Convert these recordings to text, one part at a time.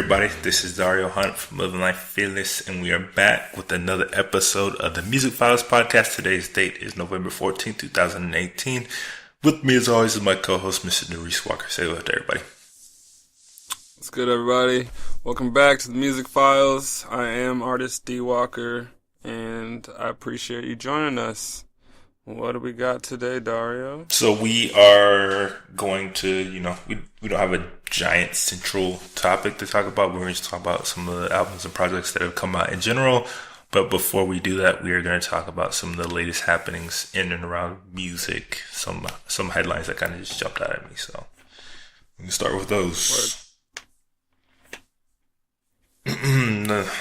everybody? This is Dario Hunt from Living Life Fearless, and we are back with another episode of the Music Files podcast. Today's date is November 14th, 2018. With me, as always, is my co-host, Mr. Maurice Walker. Say hello to everybody. What's good, everybody? Welcome back to the Music Files. I am artist D. Walker, and I appreciate you joining us. What do we got today, Dario? So we are going to, we don't have a giant central topic to talk about. We're going to talk about some of the albums and projects that have come out in general. But before we do that, we are going to talk about some of the latest happenings in and around music. Some headlines that kind of just jumped out at me. So we can start with those.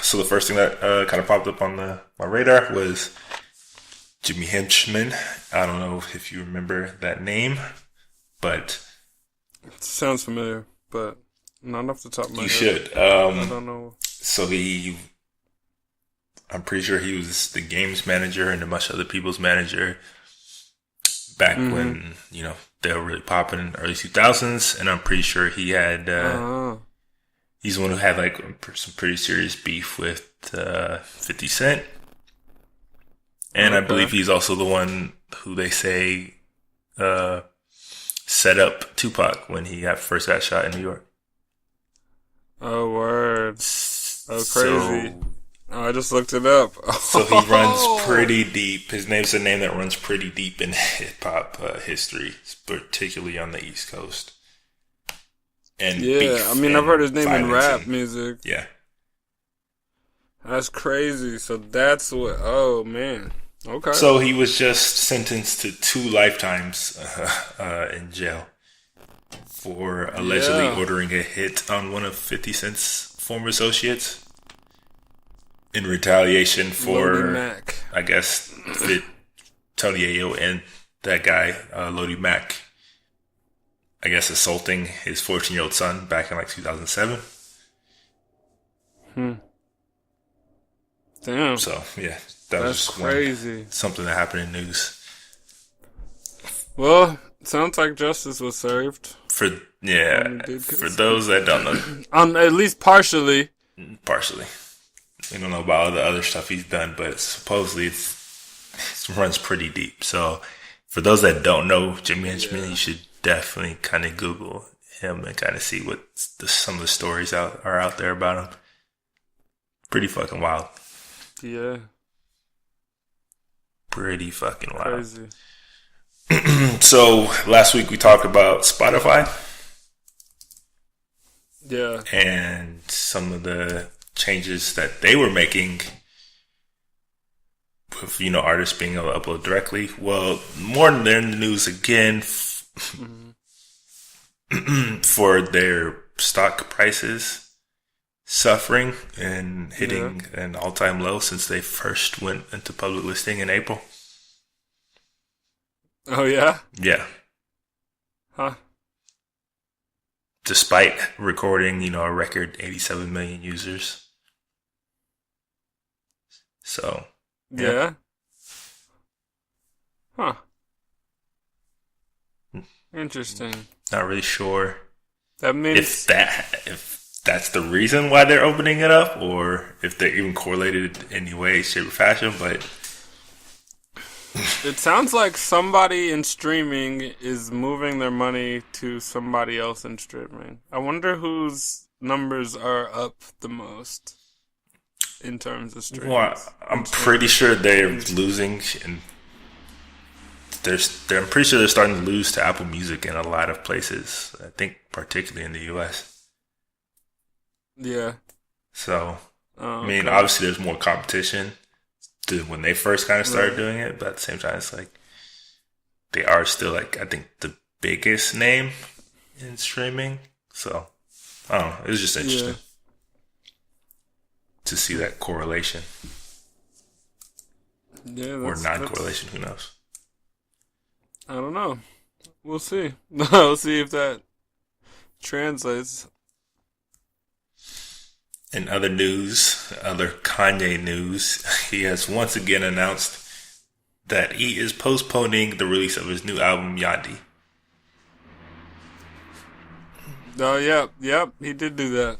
So the first thing that kind of popped up on my radar was Henchmen. I don't know if you remember that name, but it sounds familiar, but not off the top of my head. You should. I don't know. So I'm pretty sure he was the games manager and a bunch of other people's manager back when, they were really popping in the early 2000s. And I'm pretty sure he had, he's the one who had like some pretty serious beef with 50 Cent. And I believe he's also the one who they say set up Tupac when he first got shot in New York. Oh, word. Oh, crazy. I just looked it up. So he runs pretty deep. His name's a name that runs pretty deep in hip-hop history, particularly on the East Coast. And yeah, I've heard his name in rap music. Yeah. That's crazy. So that's what... Oh, man. Okay. So he was just sentenced to 2 lifetimes in jail for allegedly ordering a hit on one of 50 Cent's former associates in retaliation for, I guess, Tony Ayo and that guy, Lodi Mack, I guess, assaulting his 14-year-old son back in like 2007. Damn. So, yeah. That's crazy. Something that happened in news. Well, sounds like justice was served. For those that don't know. At least partially. Partially. We don't know about all the other stuff he's done, but supposedly it runs pretty deep. So for those that don't know Jimmy Henchman, you should definitely kind of Google him and kind of see what some of the stories are out there about him. Pretty fucking wild. Yeah. Pretty fucking wild. Crazy. So last week we talked about Spotify. Yeah. And some of the changes that they were making with, artists being able to upload directly. Well, more than they're in the news again for their stock prices suffering and hitting an all-time low since they first went into public listing in April. Oh, yeah? Yeah. Huh. Despite recording, a record 87 million users. So. Yeah. Huh. Interesting. Not really sure. That means if that's the reason why they're opening it up, or if they're even correlated in any way, shape, or fashion, but it sounds like somebody in streaming is moving their money to somebody else in streaming. I wonder whose numbers are up the most in terms of streaming. Well, I'm pretty sure they're losing, and I'm pretty sure they're starting to lose to Apple Music in a lot of places. I think particularly in the US. Yeah. So, obviously there's more competition to when they first kind of started doing it, but at the same time, it's like they are still like, I think, the biggest name in streaming. So, I don't know. It was just interesting to see that correlation. Yeah. Or non-correlation, who knows? I don't know. We'll see. We'll see if that translates. In other news, other Kanye news, he has once again announced that he is postponing the release of his new album, Yandhi. Oh, yep, he did do that.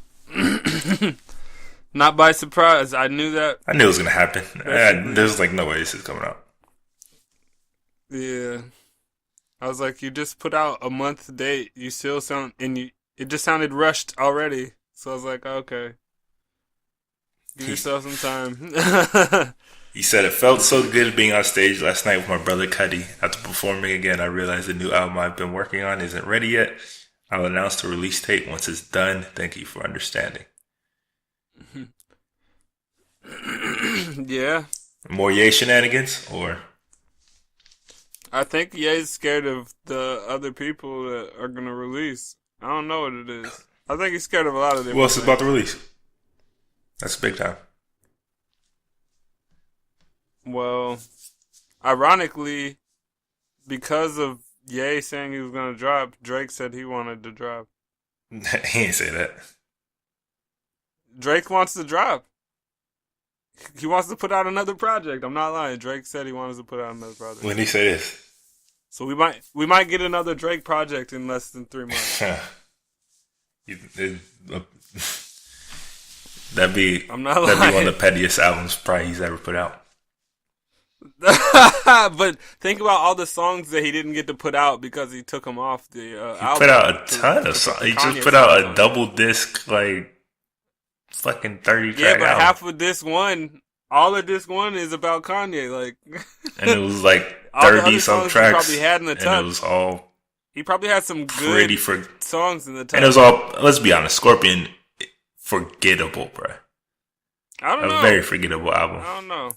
Not by surprise. I knew that. I knew it was gonna happen. There's like no way this is coming out. Yeah. I was like, you just put out a month date. You still sound, it just sounded rushed already. So I was like, okay. Give yourself some time. He said, it felt so good being on stage last night with my brother Cuddy. After performing again, I realized the new album I've been working on isn't ready yet. I'll announce the release date once it's done. Thank you for understanding. Yeah. More Ye shenanigans, or? I think Ye's scared of the other people that are going to release. I don't know what it is. I think he's scared of a lot of them. Who else is about to release? That's big time. Well, ironically, because of Ye saying he was going to drop, Drake said he wanted to drop. He ain't say that. Drake wants to drop. He wants to put out another project. I'm not lying. Drake said he wants to put out another project. When he say this? So we might get another Drake project in less than 3 months. That'd be one of the pettiest albums probably he's ever put out. But think about all the songs that he didn't get to put out because he took them off the album. He put out a ton of songs. He just put out a double disc, like, fucking 30 track Yeah, but album. half of disc one, all of disc one is about Kanye. Like, and it was like 30 some tracks. He probably had in the and top. it was all. He probably had some good songs in the top. And it was all, let's be honest, Scorpion, forgettable, bro. I don't know. A very forgettable album. I don't know.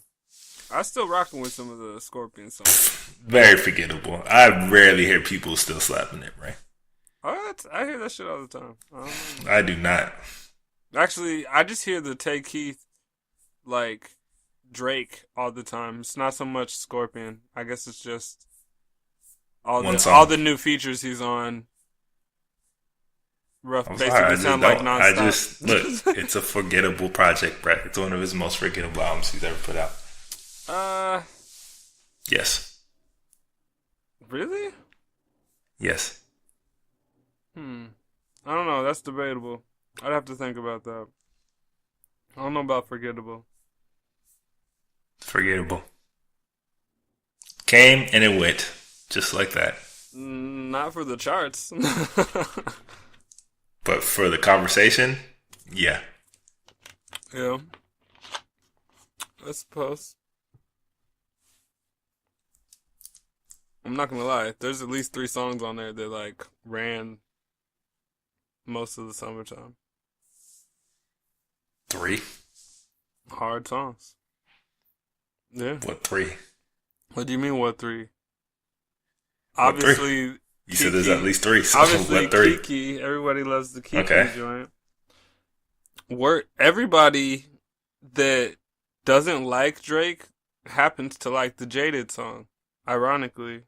I'm still rocking with some of the Scorpion songs. Very forgettable. I rarely hear people still slapping it, right? What? I hear that shit all the time. I do not. Actually, I just hear the Take Keith, like, Drake all the time. It's not so much Scorpion. I guess it's just all the new features he's on. Basically sound like nonstop. Look, it's a forgettable project, bro. It's one of his most forgettable albums he's ever put out. Yes. Really? Yes. I don't know. That's debatable. I'd have to think about that. I don't know about forgettable. Forgettable. Came and it went. Just like that. Not for the charts. But for the conversation, yeah. Yeah. I suppose. I'm not gonna lie. There's at least 3 songs on there that, like, ran most of the summertime. 3? Hard songs. Yeah. What 3? What do you mean, what 3? What Obviously, 3? You said there's at least 3. So obviously, what 3? Kiki. Everybody loves the Kiki joint. Everybody that doesn't like Drake happens to like the Jaded song, ironically.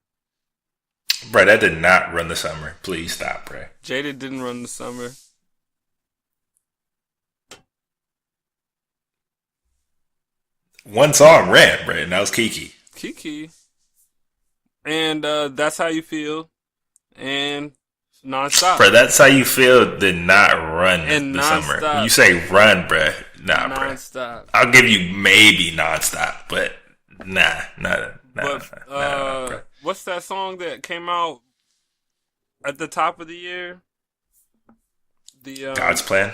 Bro, that did not run the summer. Please stop, bro. Jaded didn't run the summer. One song ran, bro, and that was Kiki. Kiki. And That's How You Feel. And Nonstop. Bro, That's How You Feel did not run and the nonstop. summer. When you say run, bro, nah, bro. Nonstop. I'll give you maybe Nonstop, but nah, what's that song that came out at the top of the year? The God's Plan.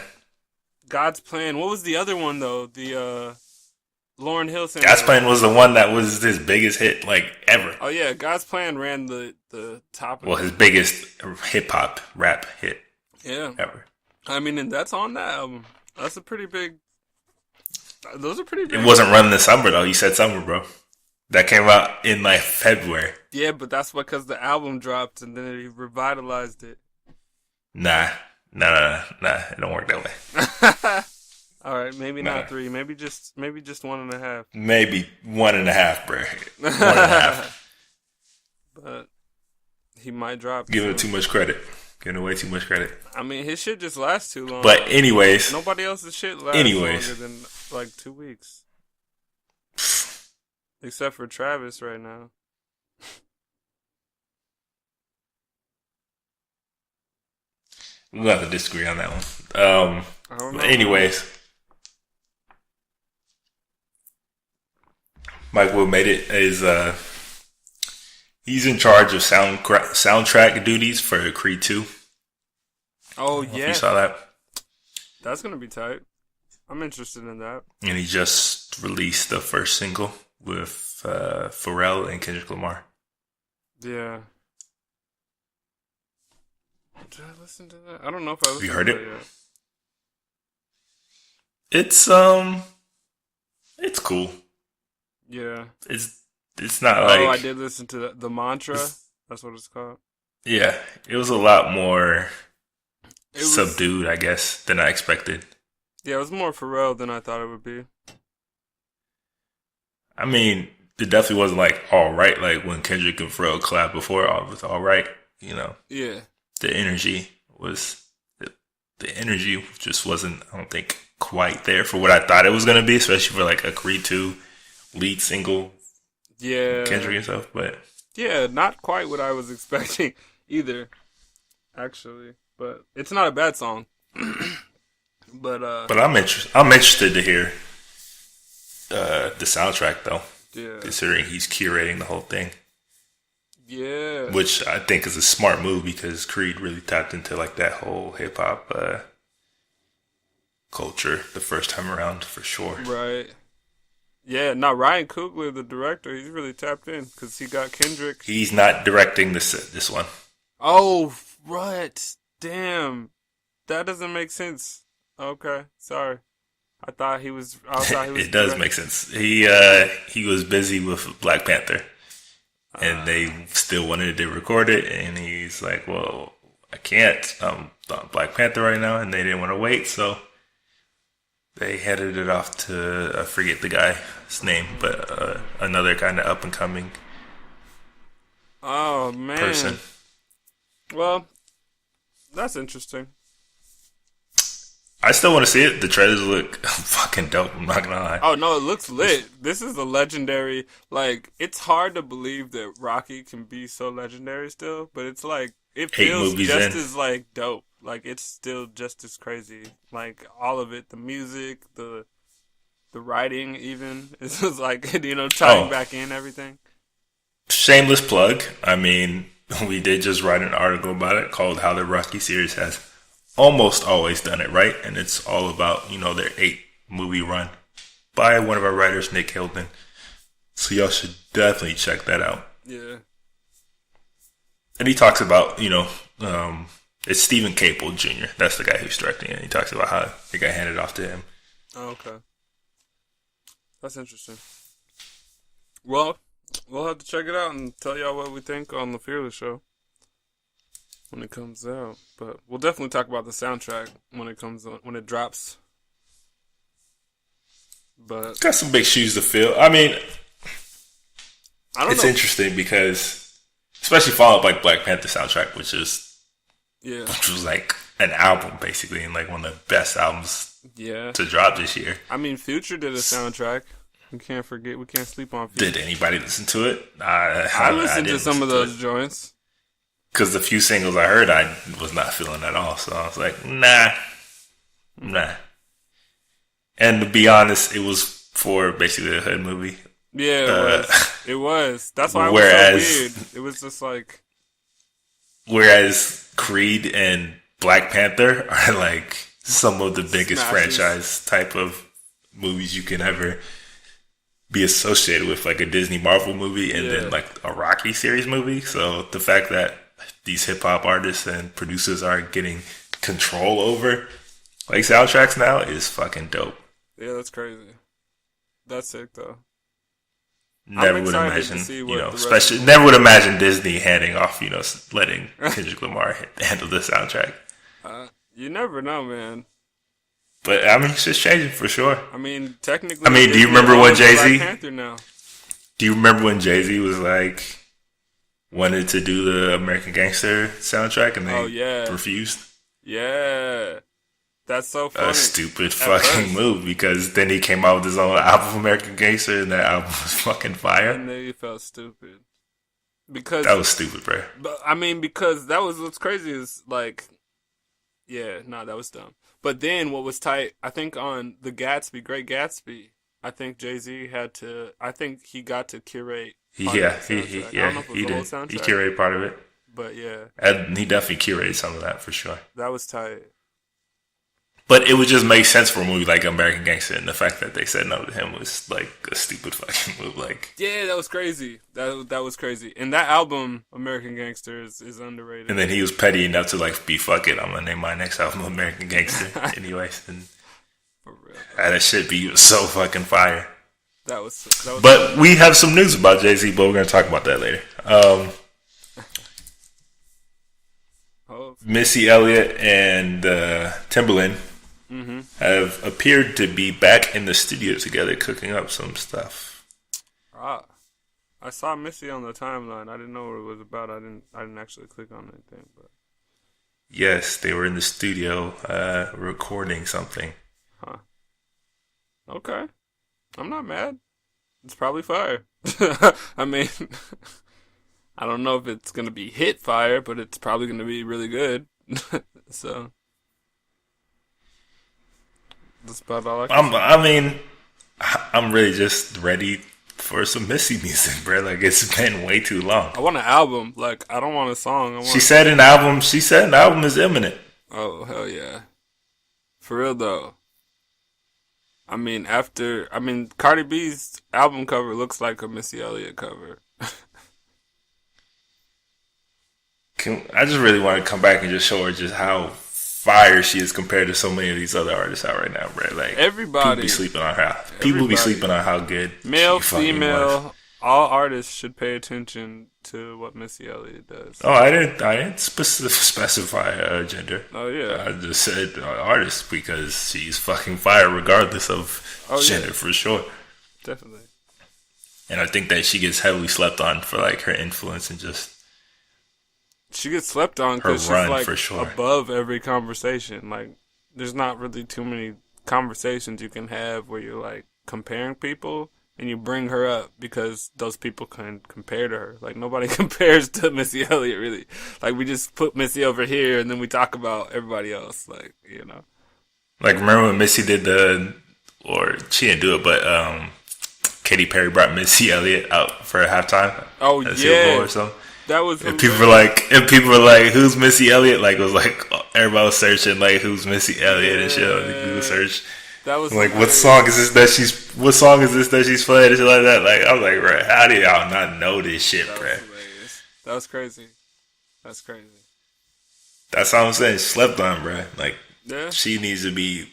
God's Plan. What was the other one though? The Lauryn Hill sang. God's Plan was the one that was his biggest hit, like, ever. Oh yeah, God's Plan ran the top. Well, his biggest hip hop rap hit. Yeah. Ever. I mean, and that's on that album. That's a pretty big. Those are pretty big. It wasn't running the summer though. You said summer, bro. That came out in like February. Yeah, but that's because the album dropped and then it revitalized it. Nah. It don't work that way. All right, maybe not 3. Maybe just 1.5. Maybe 1.5, bro. 1.5. But he might drop. Giving it too much credit. Giving away too much credit. I mean, his shit just lasts too long. But anyways. Nobody else's shit lasts longer than like 2 weeks. Except for Travis right now. We'll have to disagree on that one. I don't know. Anyways, Mike Will made it is he's in charge of soundtrack duties for Creed 2. Oh If yeah, you saw that. that's gonna be tight. I'm interested in that. And he just released the first single with Pharrell and Kendrick Lamar. Yeah. Did I listen to that? I don't know if I listened You heard to it? that yet. It's cool. Yeah. It's not like, Oh, I did listen to the mantra. That's what it's called. yeah, it was a lot more It was, subdued, I guess, than I expected. yeah, it was more Pharrell than I thought it would be. I mean, it definitely wasn't like all right, like when Kendrick and Pharrell collabed before. It was all right, you know. Yeah. The energy just wasn't, I don't think, quite there for what I thought it was gonna be, especially for like a Creed 2 lead single, Yeah. Kendrick and stuff. But Yeah, not quite what I was expecting either, actually. But it's not a bad song. but I'm interested to hear the soundtrack though, yeah. considering he's curating the whole thing. Yeah. Which I think is a smart move because Creed really tapped into like that whole hip hop culture the first time around for sure. Right. Yeah, now Ryan Coogler, the director, he's really tapped in because he got Kendrick. He's not directing this one. Oh, right. Damn. That doesn't make sense. Okay, sorry. I thought he was. It does make sense. He was busy with Black Panther, and they still wanted to record it, and he's like, "Well, I can't. I'm on Black Panther right now," and they didn't want to wait, so they headed it off to I forget the guy's name, but another kind of up and coming Oh man. person. Well, that's interesting. I still want to see it. The trailers look fucking dope. I'm not gonna lie. Oh no, it looks lit. This is a legendary. Like, it's hard to believe that Rocky can be so legendary still, but it's like it 8 feels movies just in. as like dope. Like, it's still just as crazy. Like, all of it, the music, the writing, even it's just like tying back in everything. Shameless plug. I mean, we did just write an article about it called "How the Rocky Series Has Almost Always Done It Right," and it's all about their 8 movie run by one of our writers, Nick Hilton. So y'all should definitely check that out. Yeah. And he talks about it's Stephen Caple Jr. That's the guy who's directing it. He talks about how it got handed off to him. Oh, okay. That's interesting. Well, we'll have to check it out and tell y'all what we think on the Fearless show when it comes out. But we'll definitely talk about the soundtrack when it drops. But Got some big shoes to fill. I mean, I don't it's know. interesting because, especially followed by Black Panther soundtrack, which was like an album basically, and like one of the best albums Yeah. to drop this year. I mean, Future did a soundtrack. We can't sleep on Future. Did anybody listen to it? I listened to some of those joints. Because the few singles I heard, I was not feeling at all. So I was like, nah. And to be honest, it was for basically a hood movie. Yeah, it was. That's why it was so weird. It was just like... Whereas Creed and Black Panther are like some of the biggest Smashes. franchise type of movies you can ever be associated with, like a Disney Marvel movie and then like a Rocky series movie. So the fact that these hip hop artists and producers are getting control over like soundtracks now is fucking dope. Yeah, that's crazy. That's sick though. Never would excited to imagine, see what the rest especially of the never would imagine Disney handing off, letting Kendrick Lamar handle the soundtrack. You never know, man. But I mean, it's just changing for sure. I mean, technically. I mean, do you Disney remember when owns Jay-Z? Black Panther now. Do you remember when Jay-Z was like wanted to do the American Gangster soundtrack and they refused? Yeah. That's so funny. A stupid fucking move because then he came out with his own album, American Gangster, and that album was fucking fire. And then you felt stupid. Because that was stupid, bro. But I mean, because that was what's crazy is like Yeah, no, that was dumb. But then what was tight, I think on the Great Gatsby, I think Jay-Z I think he got to curate part of the soundtrack. I don't know if it was the whole did. soundtrack. He curated part of it. But yeah. And he definitely curated some of that for sure. That was tight. But it would just make sense for a movie like American Gangster, and the fact that they said no to him was like a stupid fucking move. Like, yeah, that was crazy. That was crazy. And that album, American Gangster, is underrated. And then he was petty enough to like be fuck it. I'm gonna name my next album American Gangster, anyways. And for real, that shit be so fucking fire. That was. But we have some news about Jay-Z, but we're gonna talk about that later. Missy Elliott and Timbaland have appeared to be back in the studio together, cooking up some stuff. I saw Missy on the timeline. I didn't know what it was about. I didn't actually click on anything. But yes, they were in the studio recording something. Huh. Okay, I'm not mad. It's probably fire. I mean, I don't know if it's gonna be hit fire, but it's probably gonna be really good. So that's about all I can say. I'm really just ready for some Missy music, bro. Like, it's been way too long. I want an album. Like, I don't want a song. She said an album is imminent. Oh, hell yeah. For real though. I mean, Cardi B's album cover looks like a Missy Elliott cover. I just really want to come back and just show her just how fire she is compared to so many of these other artists out right now, bro. Like, everybody be sleeping on her. People be sleeping on how good male, she fucking female, was. All artists should pay attention to what Missy Elliott does. Oh, I didn't specify gender. Oh yeah, I just said artist because she's fucking fire regardless of gender, for sure. Definitely. And I think that she gets heavily slept on for like her influence and just. She gets slept on because she's like for sure. above every conversation. Like, there's not really too many conversations you can have where you're like comparing people and you bring her up because those people can compare to her. Like, nobody compares to Missy Elliott, really. Like, we just put Missy over here and then we talk about everybody else. Like, you know. Like, remember when Missy did she didn't do it, but Katy Perry brought Missy Elliott out for a halftime. Oh, yeah. Or something. That was. And people were like, "Who's Missy Elliott?" Like, it was like everybody was searching like, "Who's Missy Elliott?" and shit on the Google search. That was like, what song is this that she's playing and shit like that? Like, I was like, bro, how do y'all not know this shit, bro? That was crazy. That's crazy. That's how I'm saying. Slept on, bro. Like, yeah. She needs to be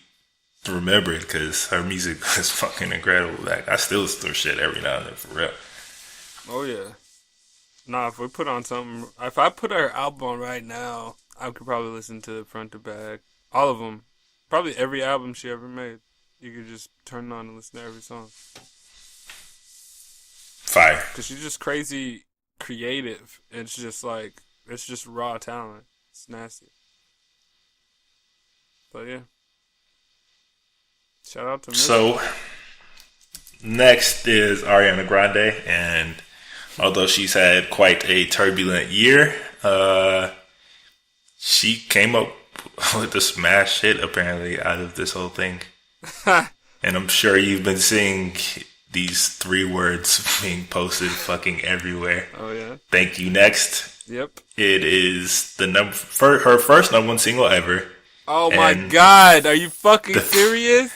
remembered because her music is fucking incredible. Like, I still listen to her shit every now and then, for real. Oh yeah. Nah, if I put her album on right now, I could probably listen to it front to back. All of them. Probably every album she ever made. You could just turn it on and listen to every song. Fire. Because she's just crazy creative. It's just raw talent. It's nasty. But yeah. Shout out to Missy. So, next is Ariana Grande, and although she's had quite a turbulent year, she came up with a smash hit apparently out of this whole thing. And I'm sure you've been seeing these 3 words being posted fucking everywhere. Oh yeah. Thank You Next. Yep. It is her first number 1 single ever. Oh my god, are you fucking serious?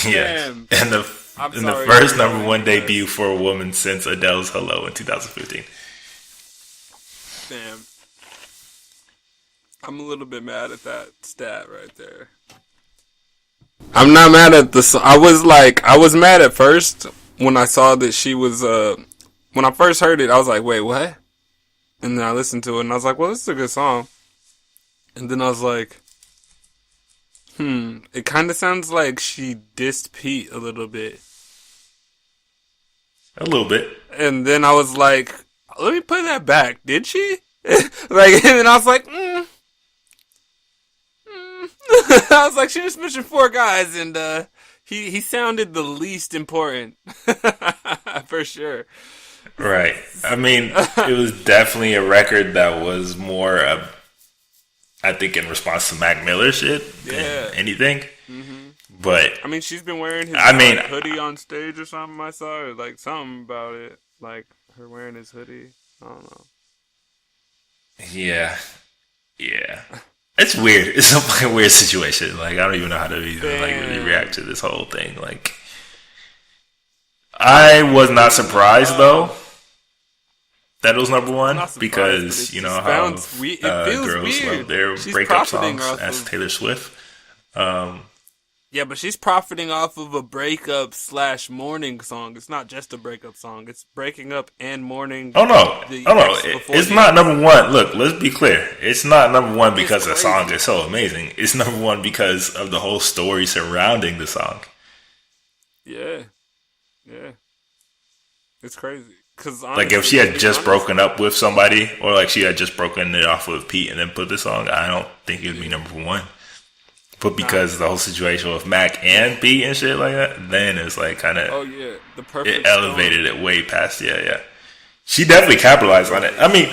Yeah. And the first number 1 debut for a woman since Adele's Hello in 2015. Damn. I'm a little bit mad at that stat right there. I'm not mad at I was mad at first when I saw that she was, when I first heard it, I was like, wait, what? And then I listened to it and I was like, well, this is a good song. And then I was like, it kind of sounds like she dissed Pete a little bit. A little bit. And then I was like, let me put that back. Did she? And then I was like, I was like, she just mentioned 4 guys, and he sounded the least important. For sure. Right. I mean, it was definitely a record that was more I think in response to Mac Miller shit than anything. Mm-hmm. But I mean, she's been wearing his hoodie on stage or something. I saw her, like something about it, like her wearing his hoodie. I don't know. Yeah. It's weird. It's a fucking weird situation. Like, I don't even know how to even like really react to this whole thing. Like, I was not surprised though that it was number one because you know how girls love their breakup songs as Taylor Swift. Yeah, but she's profiting off of a breakup / mourning song. It's not just a breakup song. It's breaking up and mourning. Oh no. It's not number one. Look, let's be clear. It's not number one because the song is so amazing. It's number one because of the whole story surrounding the song. Yeah. It's crazy. Cause honestly, like if she had just broken up with somebody, or like she had just broken it off with Pete and then put the song, I don't think it would be number one. But because the whole situation with Mac and Pete and shit like that, then it's like kind of the perfect it elevated it way past she definitely capitalized on it. I mean,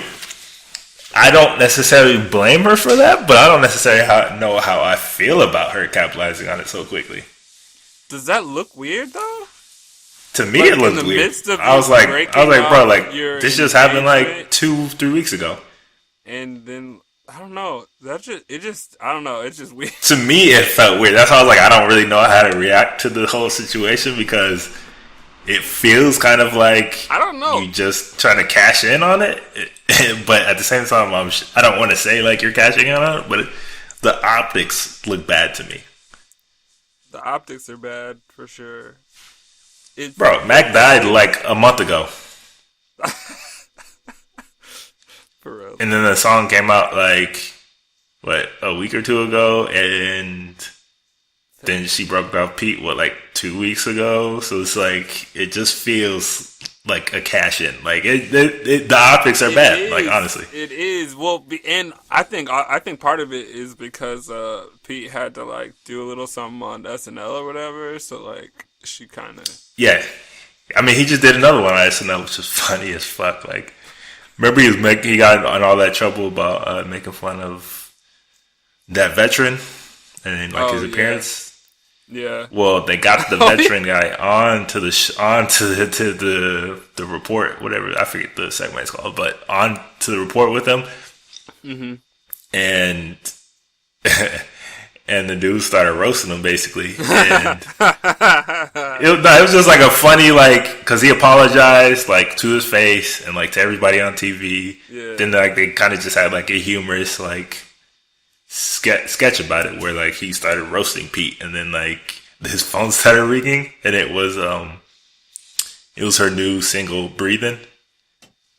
I don't necessarily blame her for that, but I don't necessarily know how I feel about her capitalizing on it so quickly. Does that look weird though? To me, it looked weird. I was like, bro, like this just happened like 2-3 weeks ago, and then. I don't know. I don't know. It's just weird. To me, it felt weird. That's why I was like, I don't really know how to react to the whole situation because it feels kind of like I don't know. You just trying to cash in on it, but at the same time, I don't want to say like you're cashing in on it, but the optics look bad to me. The optics are bad for sure. Bro, Mac died like a month ago. For real. And then the song came out like a week or two ago, and then she broke up Pete like 2 weeks ago. So it's like it just feels like a cash in. Like the optics are bad. Like honestly, it is. Well, and I think part of it is because Pete had to like do a little something on SNL or whatever. So like she kind of I mean, he just did another one on SNL, which is funny as fuck. Like. Remember, he got in all that trouble about making fun of that veteran and like his appearance. Yeah. Well, they got the veteran guy onto the report, whatever. I forget the segment it's called, but on to the report with him. Mm-hmm. And and the dude started roasting him basically. And it was just like a funny, like, because he apologized like to his face and like to everybody on TV. Yeah. Then like they kind of just had like a humorous like sketch about it where like he started roasting Pete, and then like his phone started ringing, and it was her new single "Breathing."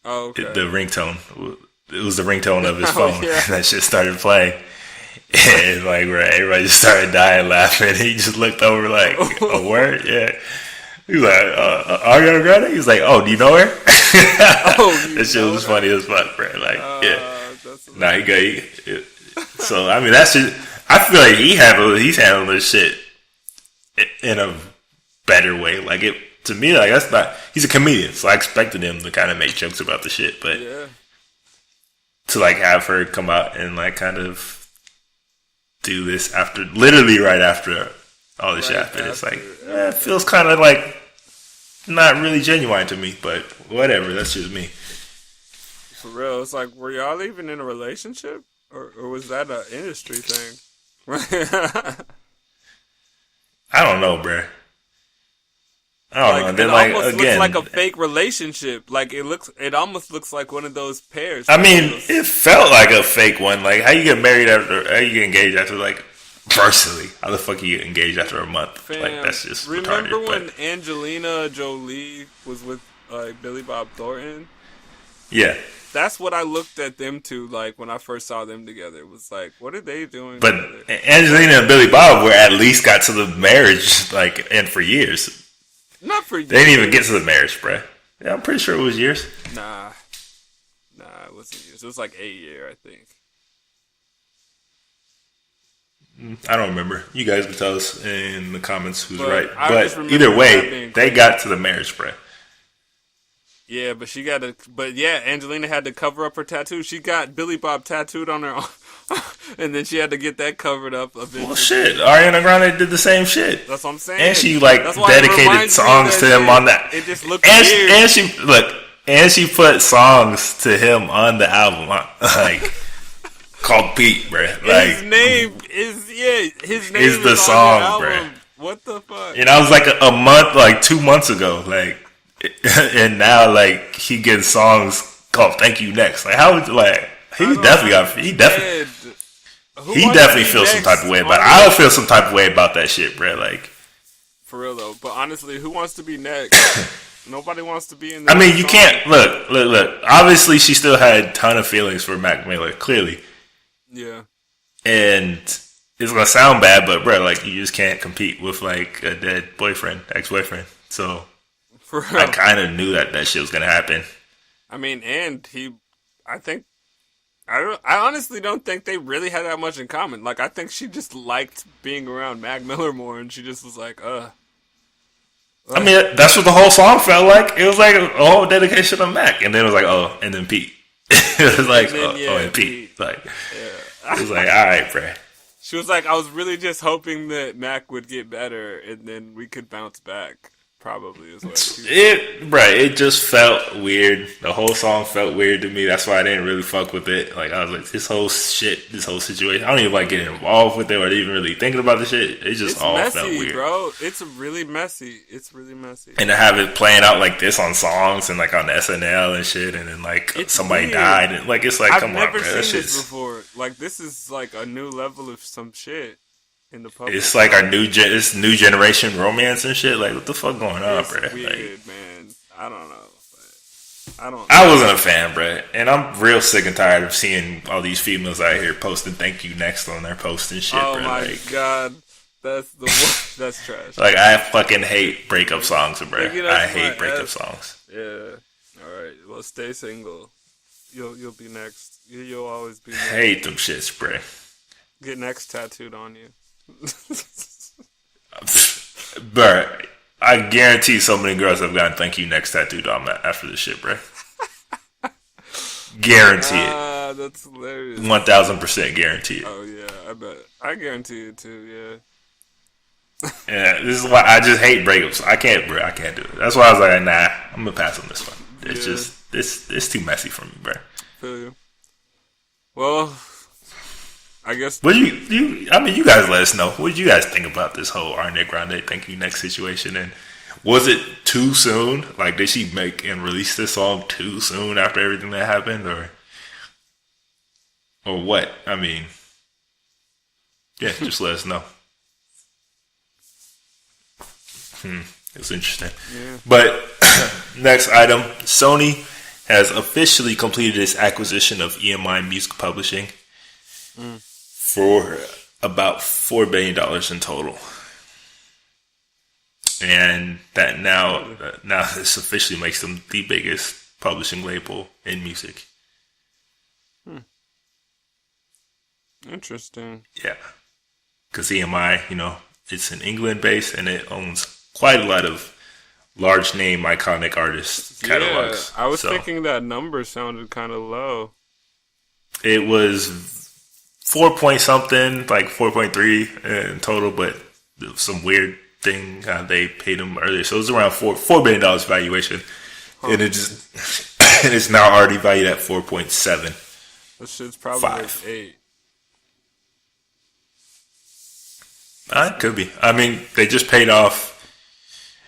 Oh, okay. The ringtone. It was the ringtone of his phone, and that shit started playing. And like, everybody just started dying laughing. He just looked over like, a word? Yeah. He was like, Ariana Grande? He was like, oh, do you know her? That shit was funny as fuck, bro. Like, Nah, so, I mean, that's just, I feel like he's handling this shit in a better way. Like, to me, like, that's not, he's a comedian, so I expected him to kind of make jokes about the shit, but to like have her come out and like kind of do this literally right after all this shit happened. It's like, it feels kind of like not really genuine to me, but whatever. That's just me. For real, it's like, were y'all even in a relationship, or was that an industry thing? I don't know, bruh. I don't know. And then, like, almost again, looks like a fake relationship. Like it almost looks like one of those pairs. I mean, it felt like a fake one. Like, how you get engaged after like, personally, how the fuck you get engaged after a month? Fam, like, that's just remember retarded, when Angelina Jolie was with like Billy Bob Thornton? Yeah. That's what I looked at them to, like, when I first saw them together. It was like, what are they doing But together? Angelina and Billy Bob were at least got to the marriage, like, and for years. Not for years. They didn't even get to the marriage, bruh. Yeah, I'm pretty sure it was years. Nah, it wasn't years. It was like 8 years, I think. I don't remember. You guys can tell us in the comments who's right. I But either way, they got to the marriage, bruh. Yeah, but Angelina had to cover up her tattoo. She got Billy Bob tattooed on her And then she had to get that covered up a bit. Well, shit, Ariana Grande did the same shit. That's what I'm saying. And she dedicated songs to him on that. It just looked weird. And she put songs to him on the album, like called Peep, bro. Like his name is the song, bro. What the fuck? And I was like a month, like 2 months ago, like, and now like he gets songs called "Thank You Next." Like how would he definitely feels some type of way about it. I don't feel some type of way about that shit, bro. Like for real though. But honestly, who wants to be next? Nobody wants to be in. I mean, you can't look. Obviously, she still had a ton of feelings for Mac Miller, clearly. Yeah. And it's gonna sound bad, but bro, like you just can't compete with like a dead ex-boyfriend. So I kind of knew that shit was gonna happen. I mean, and I honestly don't think they really had that much in common. Like, I think she just liked being around Mac Miller more, and she just was like, I mean, that's what the whole song felt like. It was like a whole dedication of Mac, and then it was like, oh, and then Pete. It was like, and Pete. Like, it was like, all right, bro. She was like, I was really just hoping that Mac would get better, and then we could bounce back. Probably is what she was. It just felt weird. The whole song felt weird to me. That's why I didn't really fuck with it. Like, I was like, this whole situation. I don't even like getting involved with it or even really thinking about the shit. It's all messy, felt weird, bro. It's really messy. And to have it playing out like this on songs and like on SNL and shit, and then like somebody died, and like it's like, come on, bro. I've never seen this before. Like, this is like a new level of some shit. In the public. It's like our new generation romance and shit. Like, what the fuck going on, bro? Weird, like, man. I don't know. I wasn't a fan, bro, and I'm real sick and tired of seeing all these females out here posting "Thank You Next" on their posts and shit. Oh bro. My god, that's the worst. That's trash. Like, I fucking hate breakup songs, bro. I hate breakup songs. Yeah. All right. Well, stay single. You'll be next. You'll always be next. I hate them shits, bro. Get next tattooed on you. Bro, I guarantee so many girls have gotten "Thank You Next" tattooed on that after this shit, bro. Guarantee it. That's hilarious. 1000% guarantee it. Oh yeah, I bet. I guarantee it too. Yeah. Yeah, this is why I just hate breakups. I can't do it. That's why I was like, nah, I'm gonna pass on this one. It's just it's too messy for me, bro. Feel you. Well, I guess. What you guys let us know. What did you guys think about this whole Ariana Grande "Thank You Next" situation? And was it too soon? Like, did she make and release this song too soon after everything that happened, or what? I mean, yeah, just let us know. It's interesting. Yeah. But next item, Sony has officially completed its acquisition of EMI Music Publishing. For about $4 billion in total, and that now this officially makes them the biggest publishing label in music. Interesting. Yeah, because EMI, it's in England based, and it owns quite a lot of large name, iconic artists catalogs. Yeah, I was thinking that number sounded kind of low. It was 4 point something, like 4.3 in total, but some weird thing they paid him earlier, so it was around $4 billion valuation, and it's now already valued at 4.7. This shit's probably like 8. It could be. I mean, they just paid off.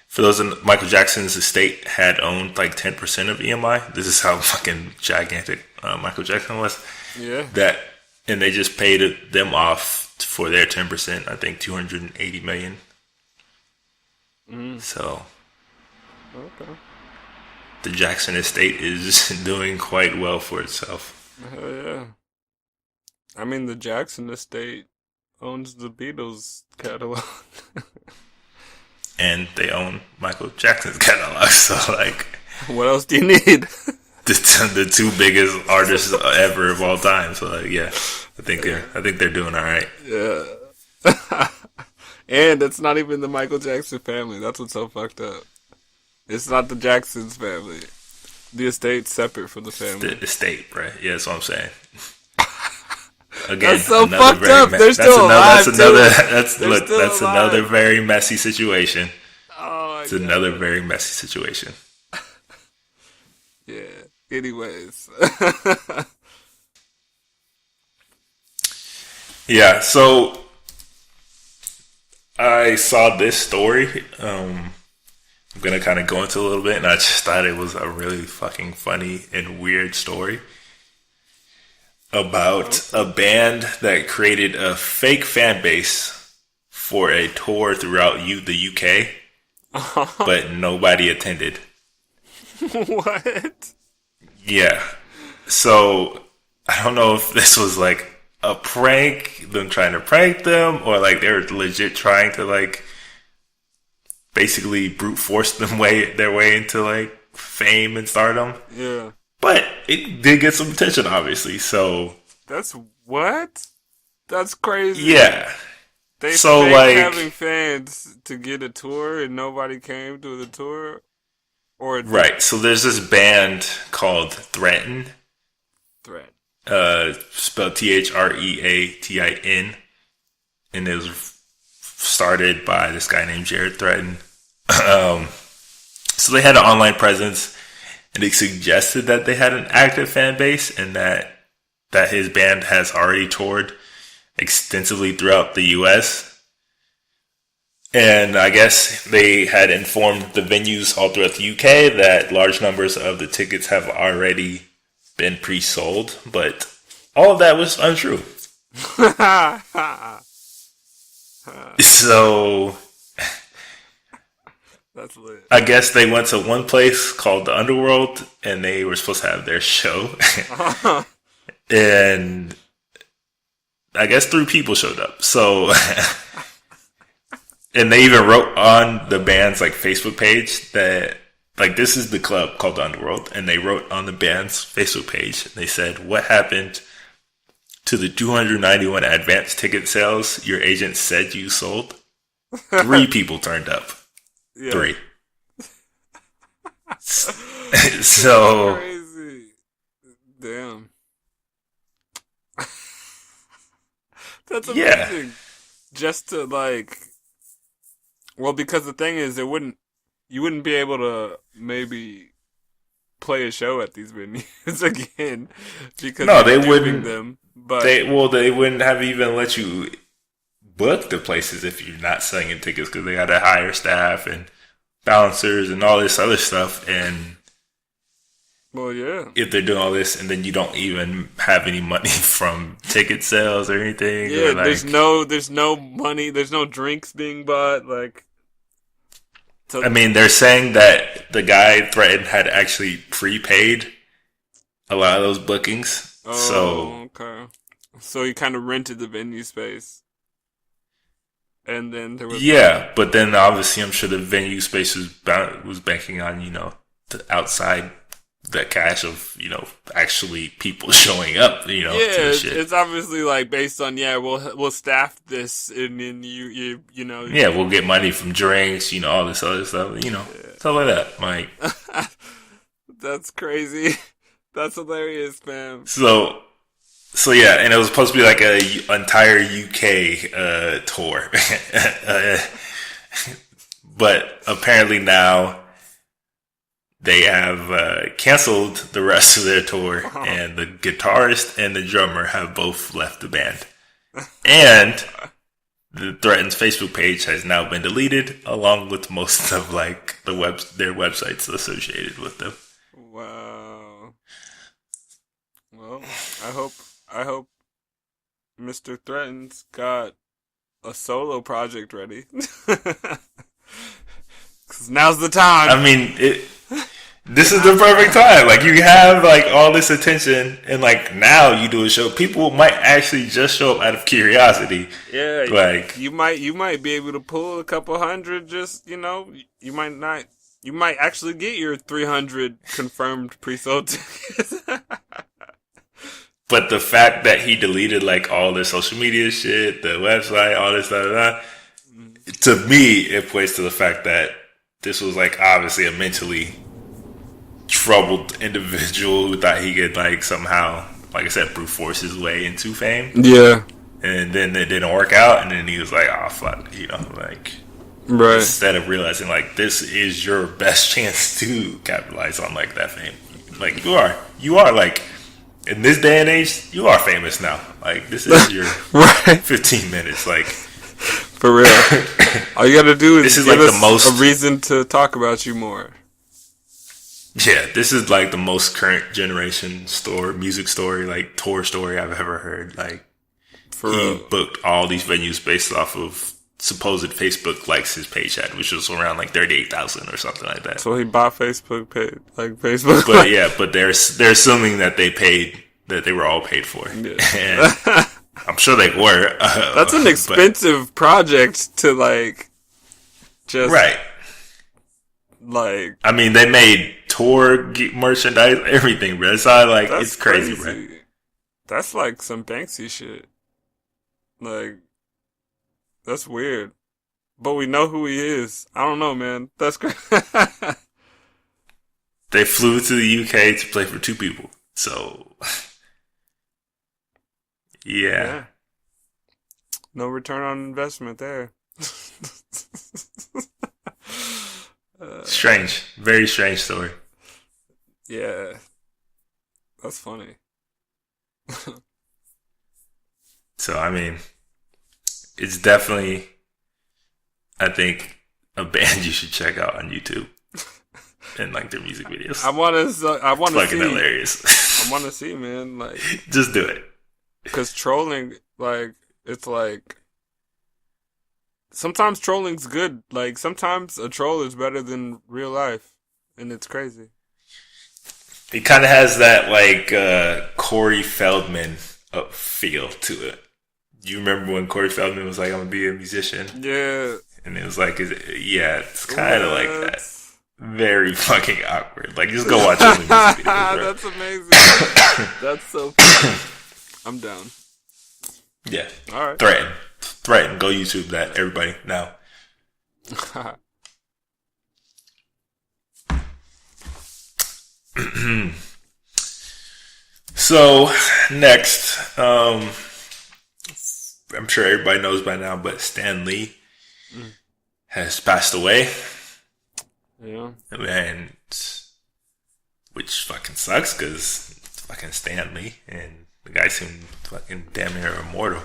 For those in Michael Jackson's estate had owned like 10% of EMI. This is how fucking gigantic Michael Jackson was. Yeah. And they just paid them off for their 10%. I think $280 million. So, okay. The Jackson estate is doing quite well for itself. Hell yeah. I mean, the Jackson estate owns the Beatles catalog. And they own Michael Jackson's catalog. So, like, what else do you need? The two biggest artists ever of all time. So, like, yeah, I think they're doing all right. Yeah. And it's not even the Michael Jackson family. That's what's so fucked up. It's not the Jacksons family. The estate's separate from the family. The estate, right? Yeah, that's what I'm saying. again, that's so fucked up. They're still alive. That's another very messy situation. Oh, it's another very messy situation. Yeah. Anyways. Yeah. So I saw this story. I'm gonna kind of go into a little bit, and I just thought it was a really fucking funny and weird story about a band that created a fake fan base for a tour throughout the UK, but nobody attended. What? Yeah. So I don't know if this was like a prank, them trying to prank them, or like they're legit trying to like basically brute force their way into like fame and stardom. Yeah. But it did get some attention, obviously. So that's what? That's crazy. Yeah. They so like having fans to get a tour and nobody came to the tour, or right. So there's this band called Threatin. Spelled Threatin, and it was started by this guy named Jared Threatin. So they had an online presence, and they suggested that they had an active fan base, and that his band has already toured extensively throughout the US. And I guess they had informed the venues all throughout the UK that large numbers of the tickets have already been pre-sold, but all of that was untrue. So that's lit. I guess they went to one place called the Underworld, and they were supposed to have their show. And I guess 3 people showed up. So, and they even wrote on the band's like Facebook page that like this is the club called the Underworld, and they wrote on the band's Facebook page. They said, "What happened to the 291 advance ticket sales your agent said you sold?" 3 people turned up. Yeah. 3. So crazy. Damn. That's amazing. Yeah. Just to like, well, because the thing is, you wouldn't be able to maybe play a show at these venues again because no, they wouldn't. Them, but they wouldn't have even let you book the places if you're not selling tickets because they got to hire staff and bouncers and all this other stuff. And well, yeah, if they're doing all this and then you don't even have any money from ticket sales or anything, yeah, or like, there's no money, there's no drinks being bought, like. So, I mean, they're saying that the guy Threatin had actually prepaid a lot of those bookings. Oh, so okay. So he kind of rented the venue space. And then there was... Yeah, but then obviously I'm sure the venue space was banking on, the outside, the cash of, actually people showing up, Yeah, to the shit. It's obviously like based on, we'll staff this and then you know. Yeah, we'll get money from drinks, all this other stuff, stuff like that, Mike. That's crazy. That's hilarious, fam. So yeah, and it was supposed to be like a entire UK tour. But apparently now they have canceled the rest of their tour, and the guitarist and the drummer have both left the band. And the Threatin's Facebook page has now been deleted, along with most of like their websites associated with them. Wow. Well, I hope Mr. Threatin's got a solo project ready. 'Cause now's the time. I mean, this is the perfect time. Like, you have like all this attention, and like now you do a show, people might actually just show up out of curiosity. Yeah, like you might be able to pull a couple hundred. Just you might not. You might actually get your 300 confirmed pre-sold tickets. But the fact that he deleted like all the social media shit, the website, all this stuff, to me, it points to the fact that this was like obviously a mentally troubled individual who thought he could like somehow like I said, brute force his way into fame. Yeah. And then it didn't work out, and then he was like, "Oh fuck," like. Right. Instead of realizing like this is your best chance to capitalize on like that fame. Like you are like in this day and age, you are famous now. Like this is your right. 15 minutes. Like for real. All you gotta do is this is give like us the most a reason to talk about you more. Yeah, this is like the most current generation music story, like tour story I've ever heard. Like for he real. booked all these venues based off of supposed Facebook likes his page had, which was around like 38,000 or something like that. So he bought Facebook page, like Facebook. But yeah, but they're assuming that they were all paid for, yeah. and I'm sure they were. That's an expensive project to like just right. Like I mean, they made tour merchandise, everything, bro. It's crazy, bro. That's like some Banksy shit. Like. That's weird. But we know who he is. I don't know, man. That's crazy. They flew to the UK to play for two people. So, yeah. No return on investment there. Strange. Very strange story. Yeah. That's funny. So, I mean... It's definitely, I think, a band you should check out on YouTube and like their music videos. I want to fucking see. Hilarious. I want to see, man. Like, just do it. Because trolling, like, it's like sometimes trolling's good. Like sometimes a troll is better than real life, and it's crazy. It kind of has that like Corey Feldman feel to it. You remember when Corey Feldman was like, "I'm gonna be a musician"? Yeah. And it was like, it's kind of like that. Very fucking awkward. Like, just go watch the music videos, bro. That's amazing. That's so funny. I'm down. Yeah. All right. Threatin. Go YouTube that, everybody, now. So, next, I'm sure everybody knows by now, but Stan Lee has passed away. Yeah. And which fucking sucks because it's fucking Stan Lee and the guy seemed fucking damn near immortal.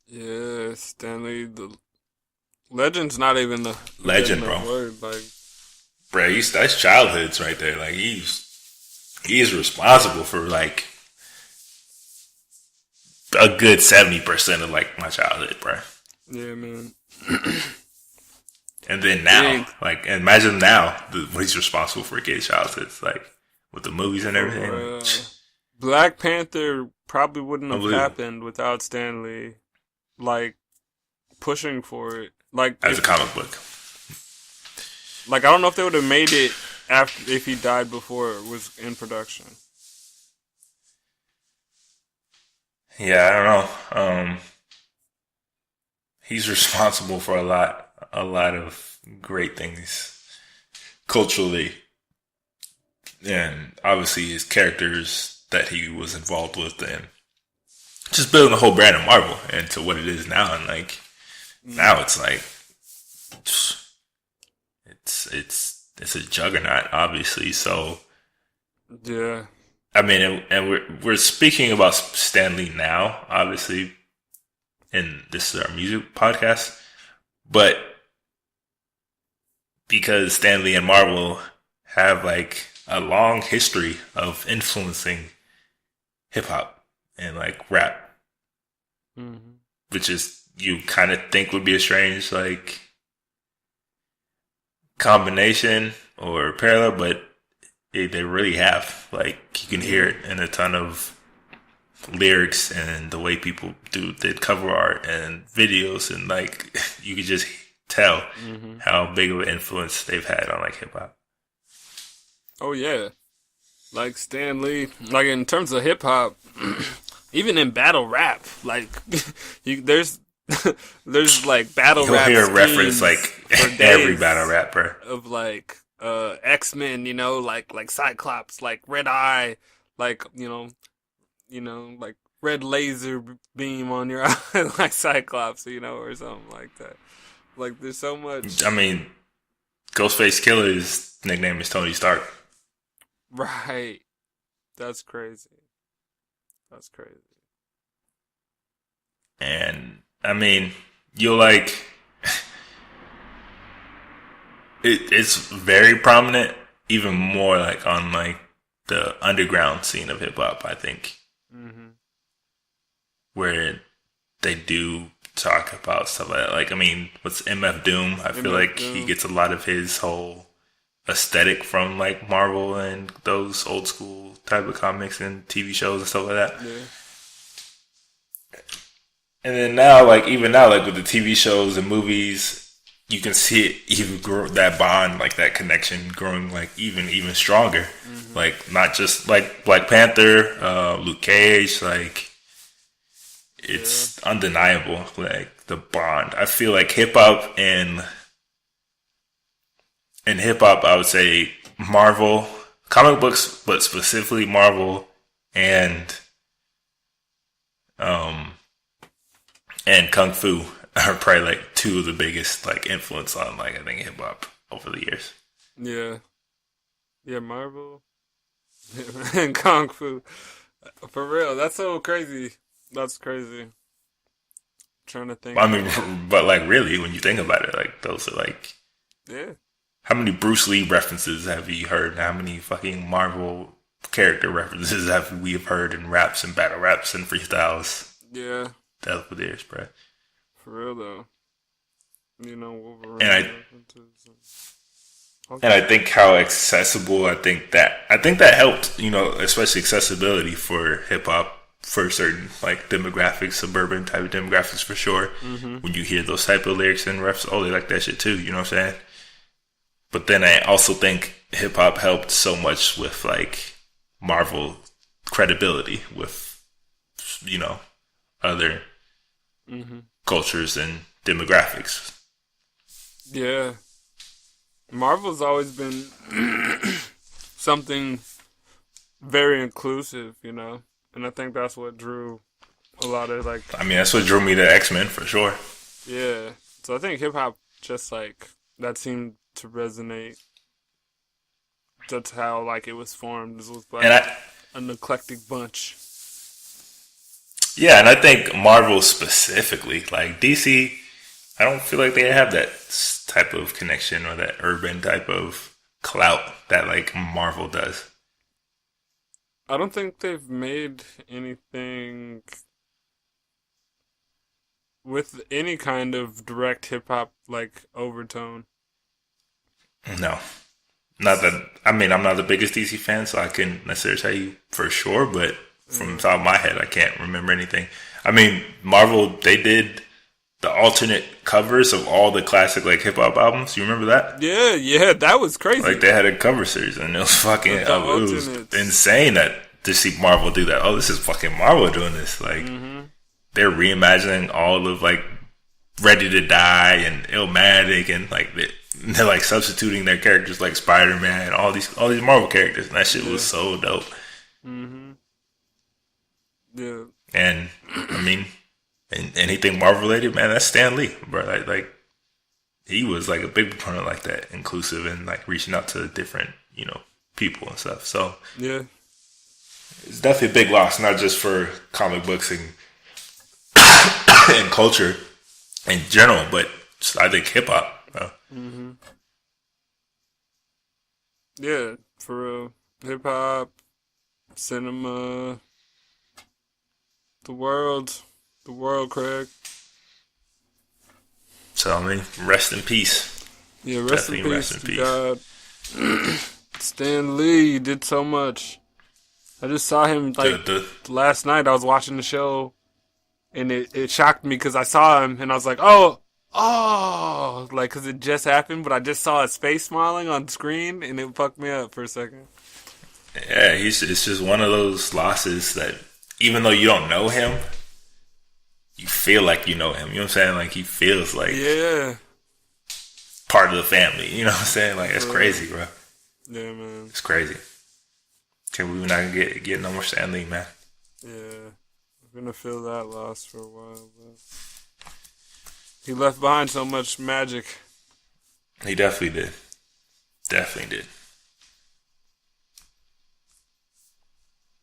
Yeah, Stan Lee, the legend's not even the legend, bro. Word, like, bro, that's childhoods right there. Like he's responsible for like a good 70% of like my childhood, bro. Yeah, man. And then now, like, imagine now what he's responsible for kids' childhoods, like with the movies and everything. Black Panther probably wouldn't have happened without Stan Lee, like, pushing for it. Like, as a comic book. Like, I don't know if they would have made it if he died before it was in production. Yeah, I don't know. He's responsible for a lot of great things culturally, and obviously his characters that he was involved with, and just building the whole brand of Marvel into what it is now. And like now, it's like it's a juggernaut, obviously. So yeah, I mean, and we're speaking about Stan Lee now, obviously, and this is our music podcast, but because Stan Lee and Marvel have like a long history of influencing hip hop and like rap, which is you kind of think would be a strange like combination or parallel, but they really have. Like you can hear it in a ton of lyrics and the way people did cover art and videos, and like you could just tell how big of an influence they've had on like hip hop. Oh yeah, like Stan Lee. Like in terms of hip hop, even in battle rap, like there's like battle rap. You'll hear a reference like every battle rapper of like X-Men, you know, like Cyclops, like Red Eye, like, you know, like red laser beam on your eye, like Cyclops, or something like that. Like, there's so much. I mean, Ghostface Killer's nickname is Tony Stark. Right. That's crazy. That's crazy. And, I mean, you'll like... It's very prominent, even more like on like the underground scene of hip hop, I think, where they do talk about stuff like that. Like, I mean, what's MF Doom? I feel like he gets a lot of his whole aesthetic from like Marvel and those old school type of comics and TV shows and stuff like that. Yeah. And then now, like even now, like with the TV shows and movies, you can see it even grow, that bond, like that connection growing like even stronger. Like not just like Black Panther, Luke Cage, like it's undeniable, like the bond. I feel like hip hop and I would say Marvel, comic books, but specifically Marvel and Kung Fu are probably like two of the biggest like influence on like I think hip hop over the years. Yeah, Marvel and Kung Fu. For real, that's so crazy. That's crazy. I'm trying to think. I mean, but like really, when you think about it, like those are like How many Bruce Lee references have you heard? How many fucking Marvel character references have we heard in raps and battle raps and freestyles? Yeah, that's what it is, bro. For real though, Wolverine references. And I think how accessible, I think that helped, especially accessibility for hip hop for certain like demographics, suburban type of demographics for sure. When you hear those type of lyrics and refs, they like that shit too. You know what I'm saying? But then I also think hip hop helped so much with like Marvel credibility with other cultures and demographics. Yeah. Marvel's always been something very inclusive, and I think that's what drew a lot of like. I mean, that's what drew me to X-Men for sure. Yeah, so I think hip hop just like that seemed to resonate. That's how like it was formed. It was like an eclectic bunch. Yeah, and I think Marvel specifically, like DC, I don't feel like they have that type of connection or that urban type of clout that like Marvel does. I don't think they've made anything with any kind of direct hip hop like overtone. No. Not that, I mean, I'm not the biggest DC fan, so I couldn't necessarily tell you for sure, but from the top of my head, I can't remember anything. I mean, Marvel, they did the alternate covers of all the classic like hip hop albums. You remember that? Yeah, that was crazy. Like they had a cover series, and it was fucking it was insane to see Marvel do that. Oh, this is fucking Marvel doing this. Like they're reimagining all of like Ready to Die and Illmatic, and like they're like substituting their characters like Spider-Man, all these Marvel characters, and that shit was so dope. Yeah, and I mean. And anything Marvel related, man, that's Stan Lee, bro. Like he was like a big proponent like that, inclusive and like reaching out to different, people and stuff. So yeah, it's definitely a big loss, not just for comic books and and culture in general, but just, I think hip hop. Yeah, for real, hip hop, cinema, the world, Craig. So, I mean, rest in peace. Yeah, rest in peace. God. Stan Lee did so much. I just saw him, like, last night. I was watching the show, and it shocked me because I saw him, and I was like, oh, like, because it just happened, but I just saw his face smiling on screen, and it fucked me up for a second. Yeah, it's just one of those losses that, even though you don't know him, you feel like you know him. You know what I'm saying? Like, he feels like part of the family. You know what I'm saying? Like, it's crazy, bro. Yeah, man. It's crazy. Can't believe we're not going to get no more Stan Lee, man. Yeah, we're gonna feel that loss for a while, but he left behind so much magic. He definitely did. Definitely did.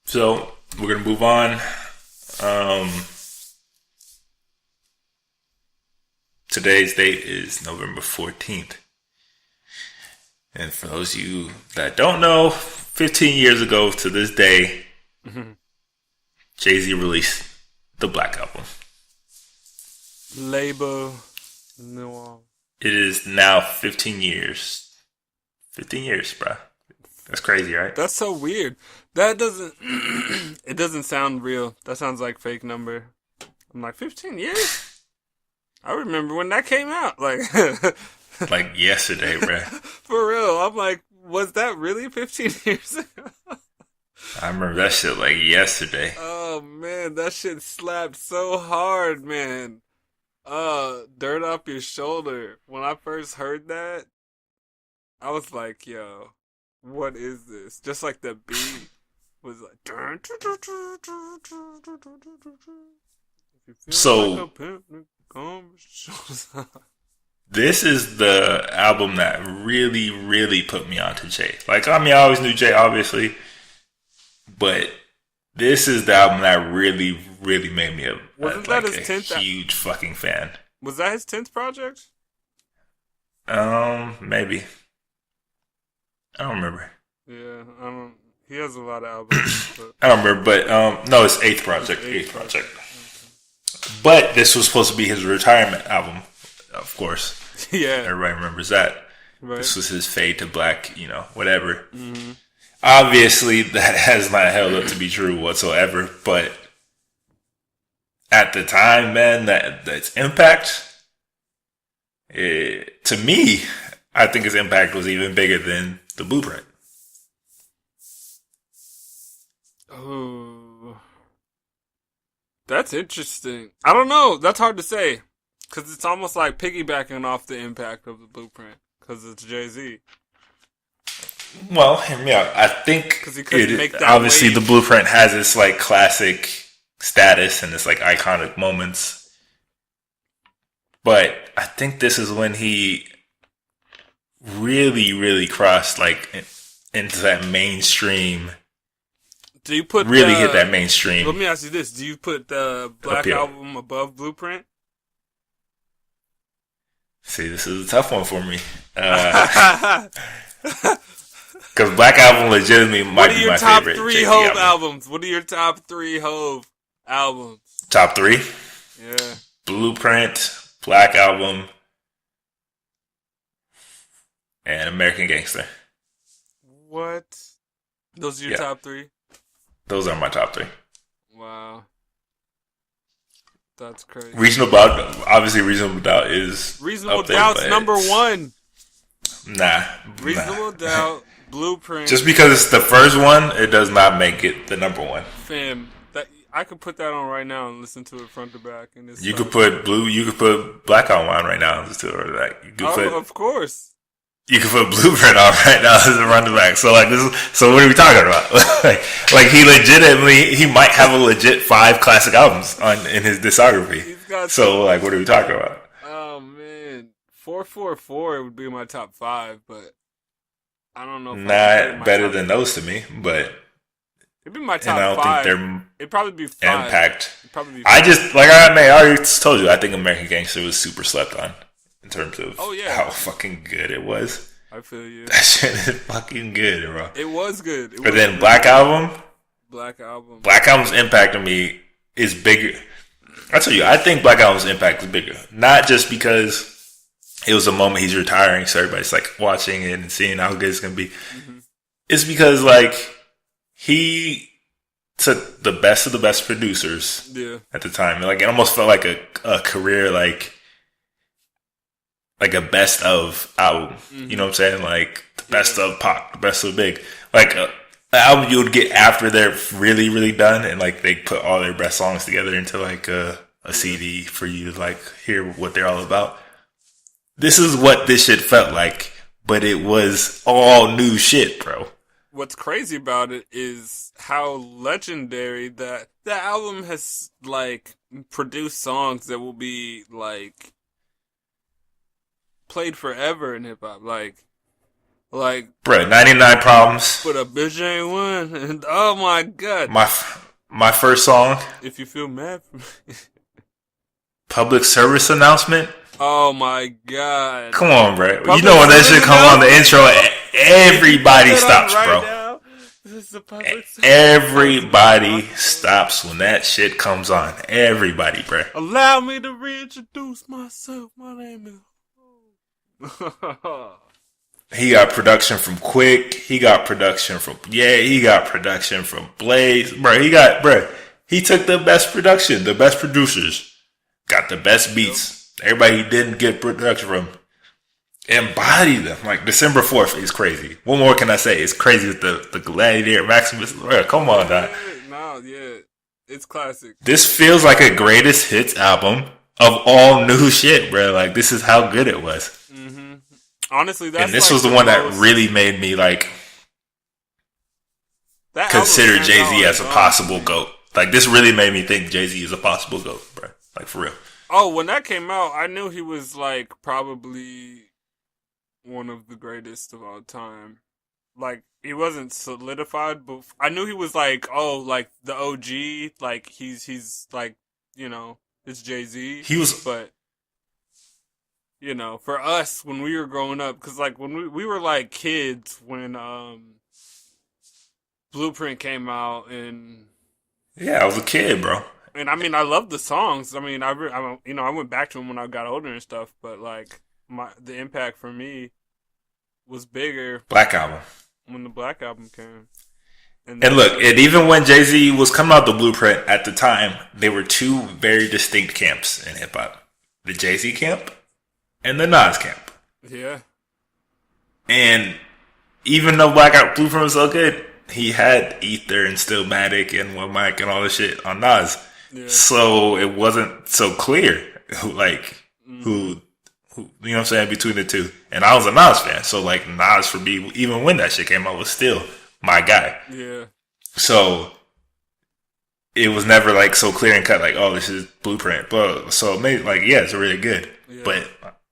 So we're gonna move on. Today's date is November 14th. And for those of you that don't know, 15 years ago to this day, Jay-Z released the Black Album. Label Noir. It is now 15 years. 15 years, bro. That's crazy, right? That's so weird. That doesn't... it doesn't sound real. That sounds like fake number. I'm like, 15 years? I remember when that came out. Like yesterday, bro. For real. I'm like, was that really 15 years ago? I remember that shit like yesterday. Oh, man. That shit slapped so hard, man. Dirt Off Your Shoulder. When I first heard that, I was like, yo, what is this? Just like the beat was like... So... This is the album that really, really put me onto Jay. Like, I mean, I always knew Jay, obviously, but this is the album that really, really made me a huge fucking fan. Was that his 10th project? Maybe. I don't remember. Yeah, he has a lot of albums. But... I don't remember, but no, it's 8th project. 8th project. But this was supposed to be his retirement album, of course. Yeah. Everybody remembers that. Right. This was his fade to black, whatever. Mm-hmm. Obviously, that has not held up to be true whatsoever. But at the time, man, that's impact, to me, I think his impact was even bigger than the Blueprint. Oh. That's interesting. I don't know. That's hard to say. Because it's almost like piggybacking off the impact of the Blueprint. Because it's Jay-Z. Well, hear me out. I think he couldn't make that obviously wave. The Blueprint has its like classic status and its like iconic moments. But I think this is when he really, really crossed like into that mainstream. Do you put hit that mainstream? Let me ask you this: do you put the Black Album above Blueprint? See, this is a tough one for me. Because Black Album legitimately might be my favorite. What are your top 3 Hove albums? What are your top 3 Hove albums? Top 3? Yeah. Blueprint, Black Album, and American Gangster. What? Those are your top 3? Those are my top 3. Wow. That's crazy. Reasonable Doubt is Reasonable Doubt's number 1. Nah. Reasonable Doubt, Blueprint. Just because it's the first one, it does not make it the number 1. Fam, I could put that on right now and listen to it front to back. And you could put Black Album on right now and listen to it. Like, of course. You can put Blueprint on right now as a run to back. So so what are we talking about? like he might have a legit 5 classic albums in his discography. So like, what are we talking about? Oh man, 444 would be my top 5, but I don't know. Not better than those to me, but it'd be my top 5. I don't think it'd probably be 5. Impact. It'd probably be 5. I already told you. I think American Gangster was super slept on. In terms of how fucking good it was. I feel you. That shit is fucking good, bro. It was good. But then Black Album's impact on me is bigger. I tell you, I think Black Album's impact is bigger. Not just because it was a moment he's retiring, so everybody's like watching it and seeing how good it's going to be. Mm-hmm. It's because like he took the best of the best producers at the time. Like it almost felt like a career like a best of album. Mm-hmm. You know what I'm saying? Like the best of pop, the best of big. Like an album you would get after they're really, really done and like they put all their best songs together into like a CD for you to like hear what they're all about. This is what this shit felt like, but it was all new shit, bro. what's crazy about it is how legendary that album has, like, produced songs that will be, like, played forever in hip hop. Like, bro, 99 Problems. But a bitch ain't one. And oh my god. My first song. If you feel mad for me. Public service announcement. Oh my god. Come on, bro. You know when that shit come on the intro, everybody stops, bro. Everybody stops when that shit comes on. Everybody, bro. Allow me to reintroduce myself. My name is... He got production from Quick. He got production from he got production from Blaze. Bro, he took the best production, the best producers, got the best beats. Everybody he didn't get production from embodied them. Like December 4th is crazy. What more can I say? It's crazy with the Gladiator Maximus. Bro, come on, dog. No, yeah, it's classic. This feels like a greatest hits album of all new shit, bro. Like this is how good it was. Mm-hmm. Honestly, that's and this was the one that really made me like consider Jay-Z as a possible GOAT. Like this really made me think Jay-Z is a possible GOAT, bro. Like for real. Oh, when that came out, I knew he was like probably one of the greatest of all time. Like he wasn't solidified, but I knew he was like, oh, like the OG. Like he's like, you know, it's Jay-Z. He was, but. You know, for us, when we were growing up, because, like, when we were, like, kids, when Blueprint came out, and... Yeah, I was a kid, bro. And, I mean, I loved the songs. I mean, I went back to them when I got older and stuff, but, like, the impact for me was bigger... Black Album. When the Black Album came. And look, and even when Jay-Z was coming out the Blueprint, at the time, there were two very distinct camps in hip-hop. The Jay-Z camp... and the Nas camp. Yeah. And even though Blackout Blueprint was so good, he had Ether and Stillmatic and One Mic and all this shit on Nas. Yeah. So it wasn't so clear who you know what I'm saying, between the two. And I was a Nas fan. So like Nas for me, even when that shit came out, was still my guy. Yeah. So it was never like so clear and cut, like, oh, this is Blueprint. But so maybe like, yeah, it's really good. Yeah. But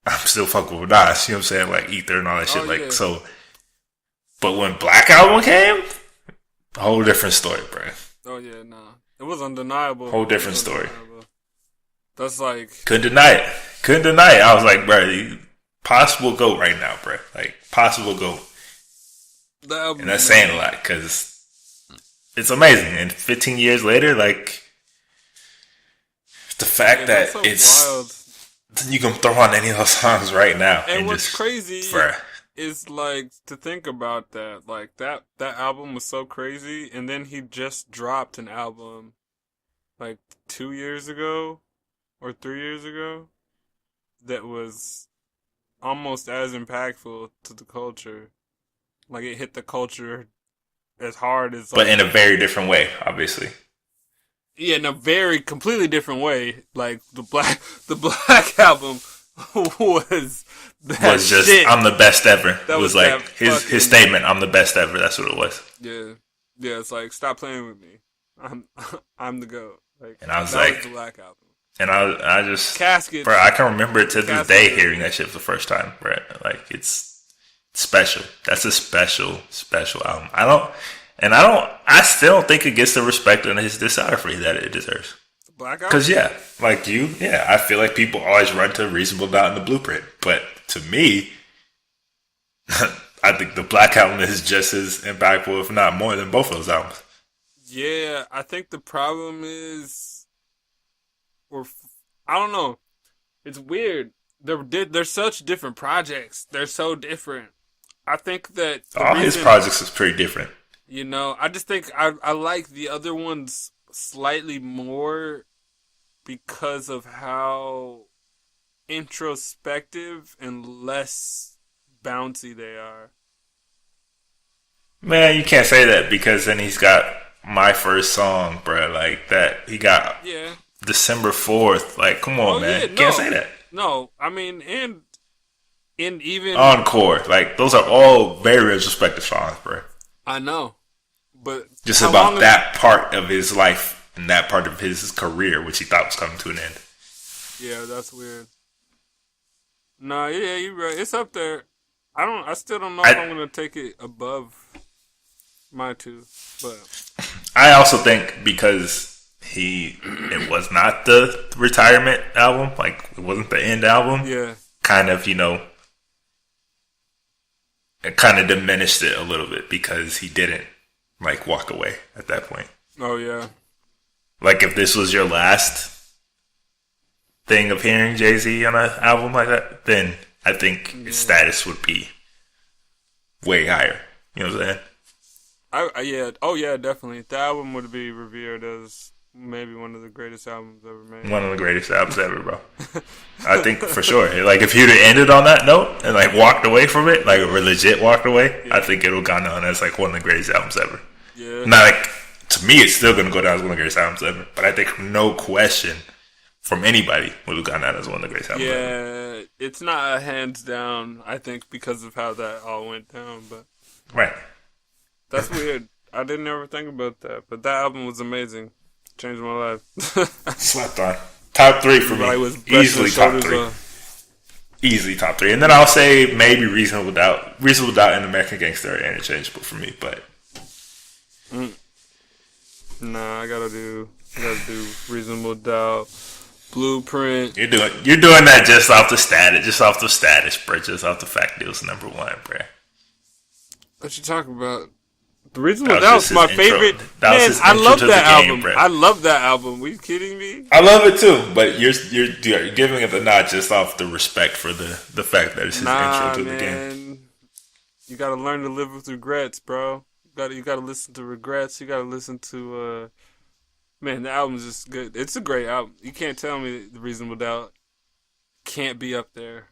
I'm still fucking with Nas, you know what I'm saying? Like Ether and all that shit. So. But when Black Album came, a whole different story, bro. Oh, yeah, nah. It was undeniable. Whole different story. That's like... Couldn't deny it. I was like, bro, possible GOAT right now, bro. Like, possible GOAT. And that's saying a lot, because it's amazing. And 15 years later, like, the fact that so it's... wild. You can throw on any of those songs right now. And what's crazy is, like, to think about that. Like, that album was so crazy. And then he just dropped an album, like, 2 years ago or 3 years ago that was almost as impactful to the culture. Like, it hit the culture as hard as... But in a very different way, obviously. Yeah, in a very completely different way. Like the Black Album was just shit. I'm the best ever. That was like his statement. I'm the best ever. That's what it was. Yeah. It's like, stop playing with me. I'm the GOAT. Like, and I was like, was the Black Album. And I just Casket. Bro, I can remember it to this day hearing that shit for the first time, bro. Like it's special. That's a special album. I still don't think it gets the respect in his discography that it deserves. Black Album? Because, I feel like people always run to Reasonable Doubt and the Blueprint. But to me, I think the Black Album is just as impactful, if not more, than both of those albums. Yeah, I think the problem is, I don't know. It's weird. They're such different projects. They're so different. I think that... his projects is pretty different. You know, I just think I like the other ones slightly more because of how introspective and less bouncy they are. Man, you can't say that because then he's got My First Song, bro. Like that, he got December 4th. Like, come on, man. Yeah, can't say that. No, I mean, and even... Encore. Like, those are all very retrospective songs, bro. I know, but just about that part of his life and that part of his career, which he thought was coming to an end. Yeah, that's weird. Nah, yeah, you're right. It's up there. I still don't know if I'm gonna take it above my two, but I also think because it was not the retirement album, like it wasn't the end album. Yeah, kind of, it kind of diminished it a little bit because he didn't like walk away at that point. Oh yeah. Like if this was your last thing of hearing Jay-Z on an album like that, then I think his status would be way higher. You know what I'm saying? Yeah. Oh yeah, definitely. The album would be revered as maybe one of the greatest albums ever made. One of the greatest albums ever, bro. I think for sure. Like if you'd have ended on that note and like walked away from it, like legit walked away, I think it'll gone on as like one of the greatest albums ever. Yeah. Not like to me, it's still gonna go down as one of the greatest albums ever. But I think no question from anybody would have gone down as one of the greatest albums ever. Yeah, it's not a hands down. I think because of how that all went down, but right. That's weird. I didn't ever think about that, but that album was amazing. Changed my life. Slept on. Top 3 for me. Easily top 3. Easily top 3. And then I'll say maybe Reasonable Doubt. Reasonable Doubt and American Gangster are interchangeable for me, but nah, I gotta do Reasonable Doubt. Blueprint. You're doing that just off the status, bro. Just off the fact it was number 1, bro. What you talking about? The Reasonable Doubt's my favorite. Man, I love that album. I love that album. Are you kidding me? I love it too, but you're giving it the nod just off the respect for the fact that it's his intro to the game. You gotta learn to live with regrets, bro. You gotta listen to regrets. You gotta listen to man, the album's just good. It's a great album. You can't tell me The Reasonable Doubt can't be up there.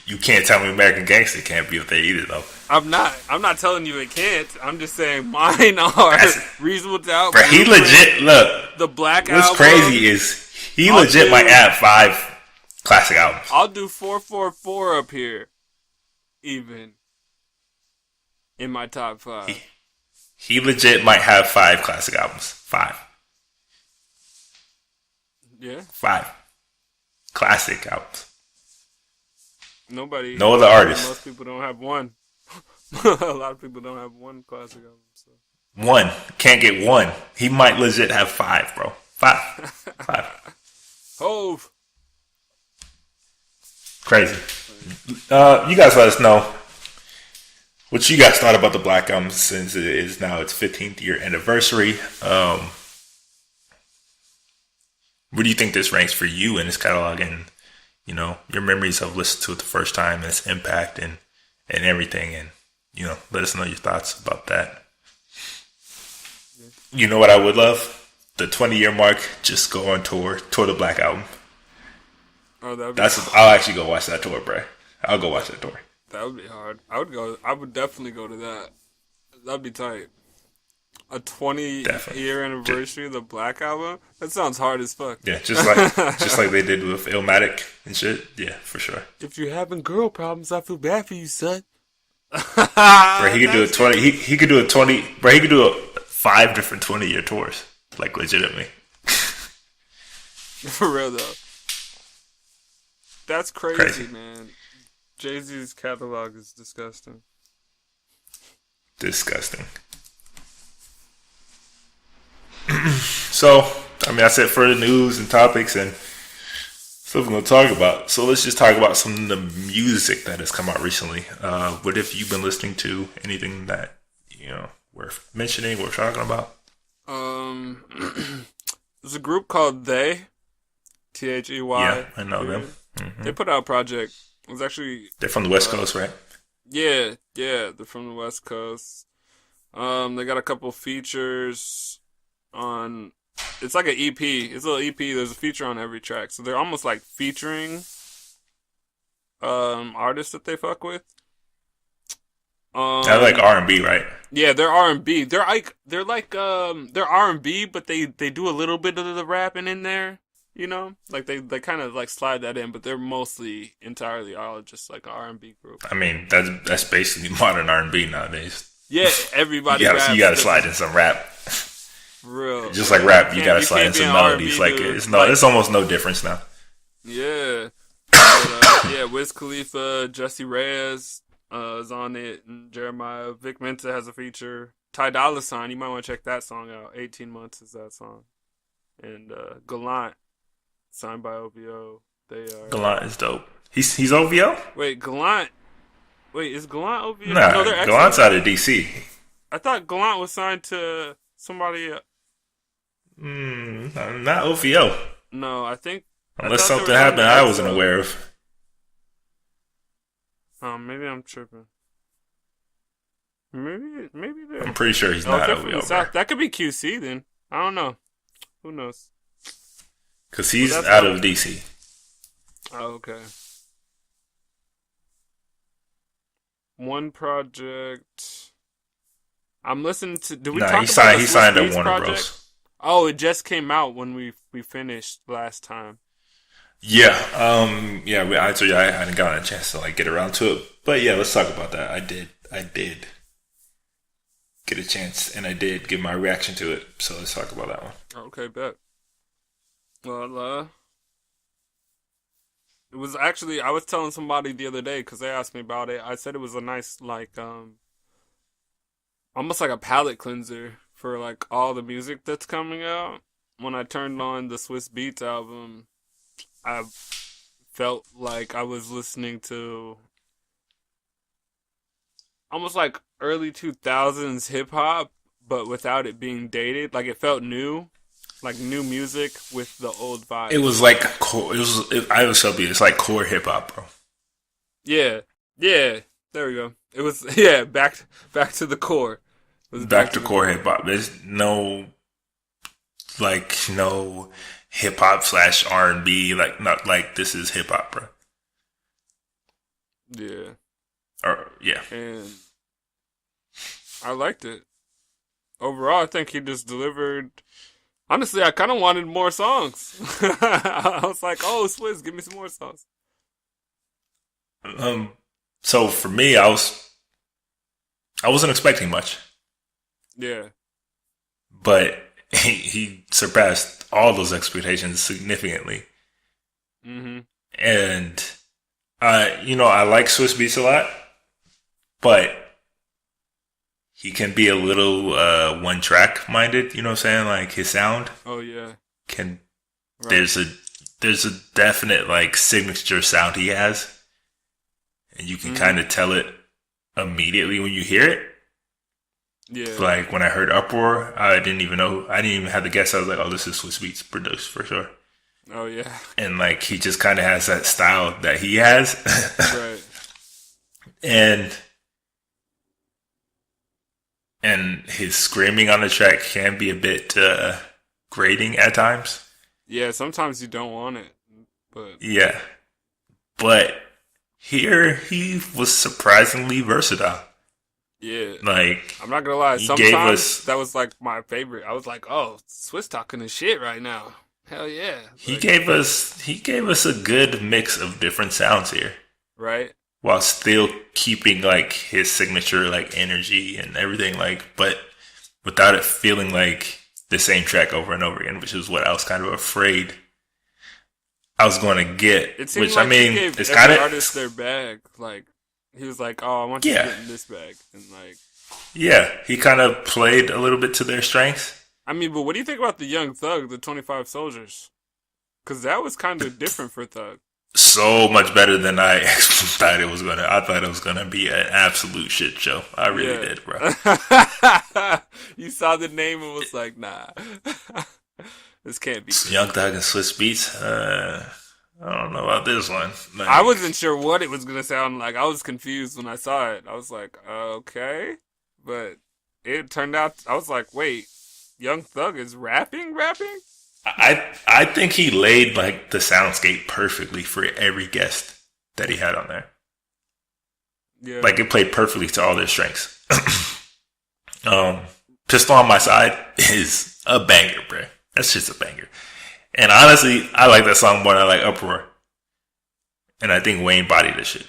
You can't tell me American Gangster can't be up there either, though. I'm not telling you it can't. I'm just saying mine are Reasonable Doubt. But he legit, look. The Black What's Album. crazy is he legit might have 5 classic albums. I'll do 444 up here, even in my top 5. He legit might have 5 classic albums. 5. Yeah. 5 classic albums. No other artist. Most people don't have one. A lot of people don't have one classic album. So. 1. Can't get 1. He might legit have 5, bro. 5. Hove. Crazy. You guys let us know what you guys thought about the Black Album since it is now its 15th year anniversary. Where do you think this ranks for you in this catalog and, your memories of listening to it the first time and its impact and everything, and let us know your thoughts about that. You know what I would love? The 20-year mark, just go on tour the Black Album. Oh, I'll actually go watch that tour, bro. I'll go watch that tour. That would be hard. I would definitely go to that. That'd be tight. A 20-year anniversary of the Black Album? That sounds hard as fuck. Yeah, just like they did with Illmatic and shit. Yeah, for sure. If you're having girl problems, I feel bad for you, son. Bro, he could do a 20. He could do a 20. Bro, he could do 5 different 20-year tours, like legitimately. For real though. That's crazy, man. Jay-Z's catalog is disgusting. Disgusting. So, that's it for the news and topics and stuff we're going to talk about. So let's just talk about some of the music that has come out recently. What have you been listening to? Anything that, worth mentioning, worth talking about? There's a group called They. They. Yeah, I know them. Mm-hmm. They put out a project. It was actually... They're from the West Coast, right? Yeah, they're from the West Coast. They got a couple features on... It's like an EP. It's a little EP. There's a feature on every track. So they're almost like featuring artists that they fuck with. They're like R&B, right? Yeah, they're R&B. They're R&B, but they do a little bit of the rapping in there. Like they kind of like slide that in, but they're mostly entirely all just like an R&B group. That's basically modern R&B nowadays. Yeah, everybody raps. You gotta slide in some rap. Real. Just like rap, you gotta slide in some melodies. Like it's almost no difference now. Yeah. But, yeah, Wiz Khalifa, Jesse Reyes is on it, and Jeremiah. Vic Mensa has a feature. Ty Dolla $ign, you might want to check that song out. 18 Months is that song. And Gallant, signed by OVO. Gallant is dope. He's OVO? Wait, Gallant. Wait, is Gallant OVO? Nah, no, Gallant's out of DC. I thought Gallant was signed to somebody. Not OVO. No, I think. Unless something happened I wasn't aware of. Maybe I'm tripping. Maybe they're... I'm pretty sure he's not OVO. That could be QC then. I don't know. Who knows? Because he's out of DC. Oh, okay. One project. I'm listening to. Did we talk about he signed a Warner Bros. Oh, it just came out when we finished last time. Yeah. I told you I hadn't gotten a chance to get around to it, but yeah, let's talk about that. I did get a chance, and I did give my reaction to it. So let's talk about that one. Okay, bet. Well, it was actually, I was telling somebody the other day because they asked me about it. I said it was a nice, almost like a palate cleanser for all the music that's coming out. When I turned on the Swizz Beatz album, I felt like I was listening to almost like early 2000s hip hop, but without it being dated. Like it felt new. Like new music with the old vibe. It was like core. I was so it's like core hip hop, bro. Yeah. There we go. It was back to the core. It was back to core hip hop. There's no hip hop / R&B. Not like this is hip hop, bro. Yeah. Yeah. And I liked it. Overall, I think he just delivered. Honestly, I kind of wanted more songs. I was like, "Oh, Swizz, give me some more songs." So for me, I wasn't expecting much. Yeah. But he surpassed all those expectations significantly. Mm-hmm. And I like Swizz Beatz a lot, but he can be a little one track minded, you know what I'm saying? Like his sound. Oh yeah. There's a definite signature sound he has. And you can kind of tell it immediately when you hear it. Yeah. Like when I heard Uproar, I didn't even have to guess. I was like, oh, this is Swizz Beatz produced for sure. Oh yeah. And he just kind of has that style that he has. Right. And his screaming on the track can be a bit grating at times. Yeah, sometimes you don't want it, but yeah. But here he was surprisingly versatile. Yeah, I'm not gonna lie. Sometimes that was my favorite. I was like, "Oh, Swizz talking his shit right now." Hell yeah! He gave us a good mix of different sounds here, right? While still keeping his signature energy and everything, but without it feeling like the same track over and over again, which is what I was kind of afraid I was going to get. It seemed he gave it's every artist their bag. He was like, "Oh, I want you to get in this bag," and yeah, he kind of played a little bit to their strengths. I mean, but what do you think about the Young Thug, the 25 Soldiers? Because that was kind of different for Thug. So much better than I thought it was gonna. I thought it was gonna be an absolute shit show. I really did, bro. You saw the name and was like, "Nah, this can't be." Young Thug and Swizz Beatz. I don't know about this one. I wasn't sure what it was gonna sound like. I was confused when I saw it. I was like, "Okay," but it turned out. I was like, "Wait, Young Thug is rapping?" I think he laid the soundscape perfectly for every guest that he had on there. Yeah. It played perfectly to all their strengths. Pistol on My Side is a banger, bro. That's just a banger. And honestly, I like that song more than I like Uproar. And I think Wayne bodied this shit.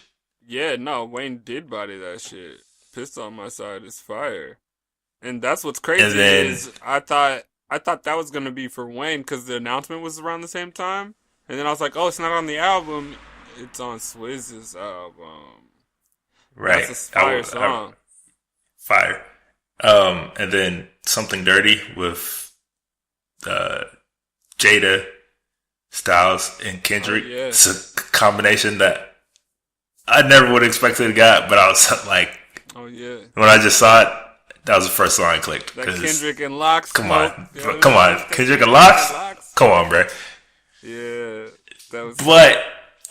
Yeah, no, Wayne did body that shit. Pistol on My Side is fire. And that's what's crazy is I thought that was going to be for Wayne because the announcement was around the same time. And then I was like, oh, it's not on the album. It's on Swizz's album. Right. That's a fire song. Fire. And then Something Dirty with Jada, Styles, and Kendrick. Oh, yeah. It's a combination that I never would have expected to get, but I was like, oh yeah. When I just saw it, that was the first song I clicked. That Kendrick and Locks. Come on. Kendrick and Locks? Come on, bro. Yeah. That was. But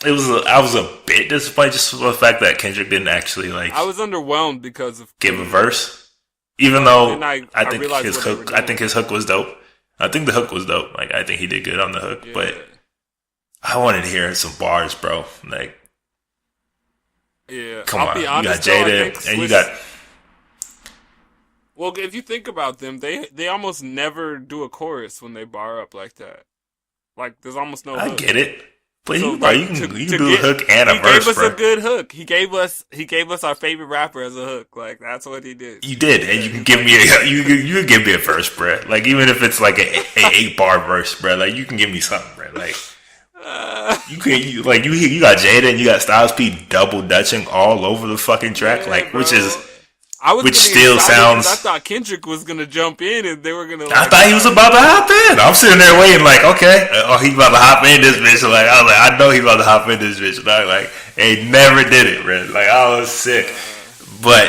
I was a bit disappointed just for the fact that Kendrick didn't actually I was underwhelmed because of give a verse, even though I think his hook was dope. I think the hook was dope. Like I think he did good on the hook, but I wanted to hear some bars, bro. Like, yeah, come on, you got Jada and you got. Well, if you think about them, they almost never do a chorus when they bar up like that. Like, there's almost no hook. I get it. But you can do a hook and a verse, bro. He gave us a good hook. He gave us our favorite rapper as a hook. Like, that's what he did. You did, and you can give me you can give me a verse, bro. Like, even if it's like a 8-bar verse, bro. Like, you can give me something, bro. Like, you got Jada and you got Styles P double dutching all over the fucking track, like, bro. Which still sounds. I thought Kendrick was gonna jump in and they were gonna. I thought he was about to hop in. I'm sitting there waiting, like, okay, he's about to hop in this bitch. Like, I was like, I know he's about to hop in this bitch. And I was like, he never did it, bro. Like, I was sick. But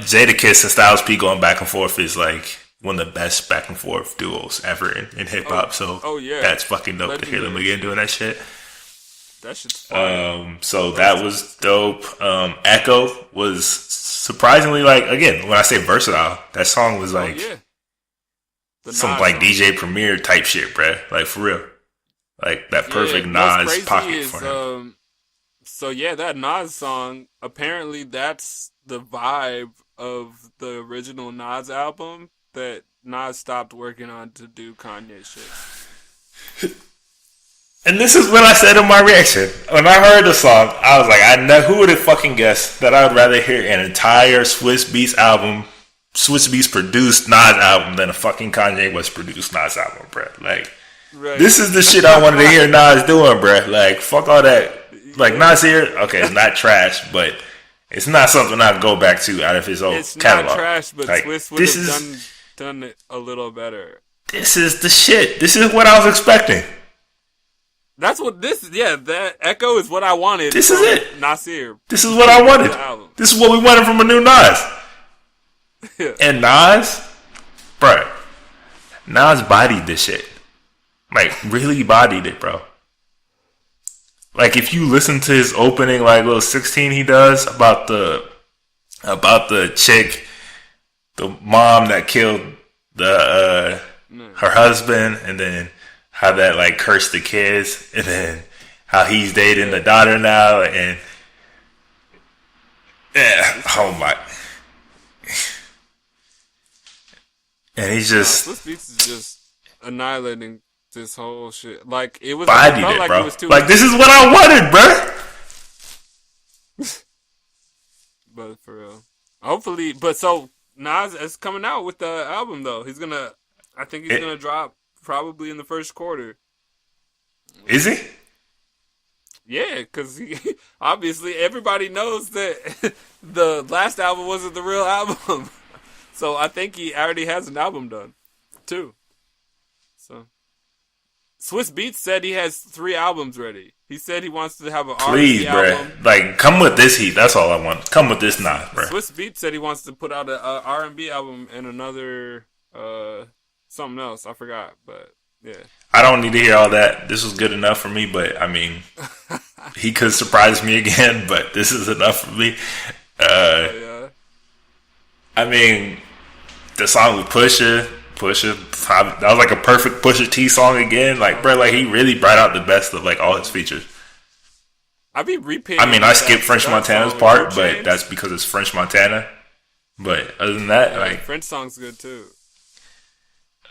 Jadakiss and Styles P going back and forth is like one of the best back and forth duos ever in hip hop. So, that's fucking dope to hear them again doing that shit. That shit's fire. So that was dope. Echo was surprisingly, like, again, when I say versatile, that song was like some like DJ Premier type shit, bruh. Like, for real. Like, that perfect Nas pocket for him. That Nas song, apparently that's the vibe of the original Nas album that Nas stopped working on to do Kanye shit. And this is when I said in my reaction, when I heard the song, I was like, who would have fucking guessed that I would rather hear an entire Swizz Beatz produced Nas album than a fucking Kanye West produced Nas album, bruh. Like, This is the shit I wanted to hear Nas doing, bruh. Like, fuck all that. Like, Nas here, okay, it's not trash, but it's not something I'd go back to out of his old catalog. It's not trash, but like, Swizz would have done it a little better. This is the shit. This is what I was expecting. That's what that Echo is what I wanted. This is it. Nasir. This is what I wanted. This is what we wanted from a new Nas. And Nas, bro, Nas bodied this shit. Like, really bodied it, bro. Like, if you listen to his opening, like, little 16 he does about the chick, the mom that killed her husband, and then how that, like, cursed the kids, and then how he's dating the daughter now, and oh my. And he's just... Swizz Beatz is just annihilating this whole shit. Like, it was... Bodied it, bro. Like, this is what I wanted, bro. But for real. Hopefully... But so, Nas is coming out with the album, though. I think he's gonna drop probably in the first quarter. Is he? Yeah, because obviously everybody knows that the last album wasn't the real album. So I think he already has an album done, too. So Swizz Beatz said he has 3 albums ready. He said he wants to have an R&B album. Bruh. Like, come with this heat. That's all I want. Come with this Nas, bro. Swizz Beatz said he wants to put out an R&B album and another something else. I forgot, but yeah. I don't need to hear all that. This was good enough for me, but I mean, he could surprise me again, but this is enough for me. I mean, the song with Pusha, that was like a perfect Pusha T song again. Like, bro, like, he really brought out the best of, like, all his features. I skipped French Montana's part, but that's because it's French Montana. But other than that, like, French song's good too.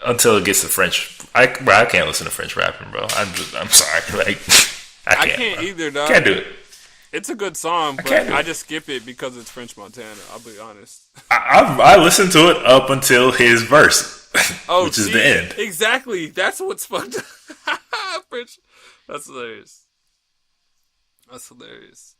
Until it gets to French, I can't listen to French rapping, bro. I'm sorry, like, I can't either, dog. Can't do it. It's a good song, but I just skip it because it's French Montana. I'll be honest. I listened to it up until his verse, which is the end. Exactly. That's what's fucked up. French. That's hilarious. That's hilarious.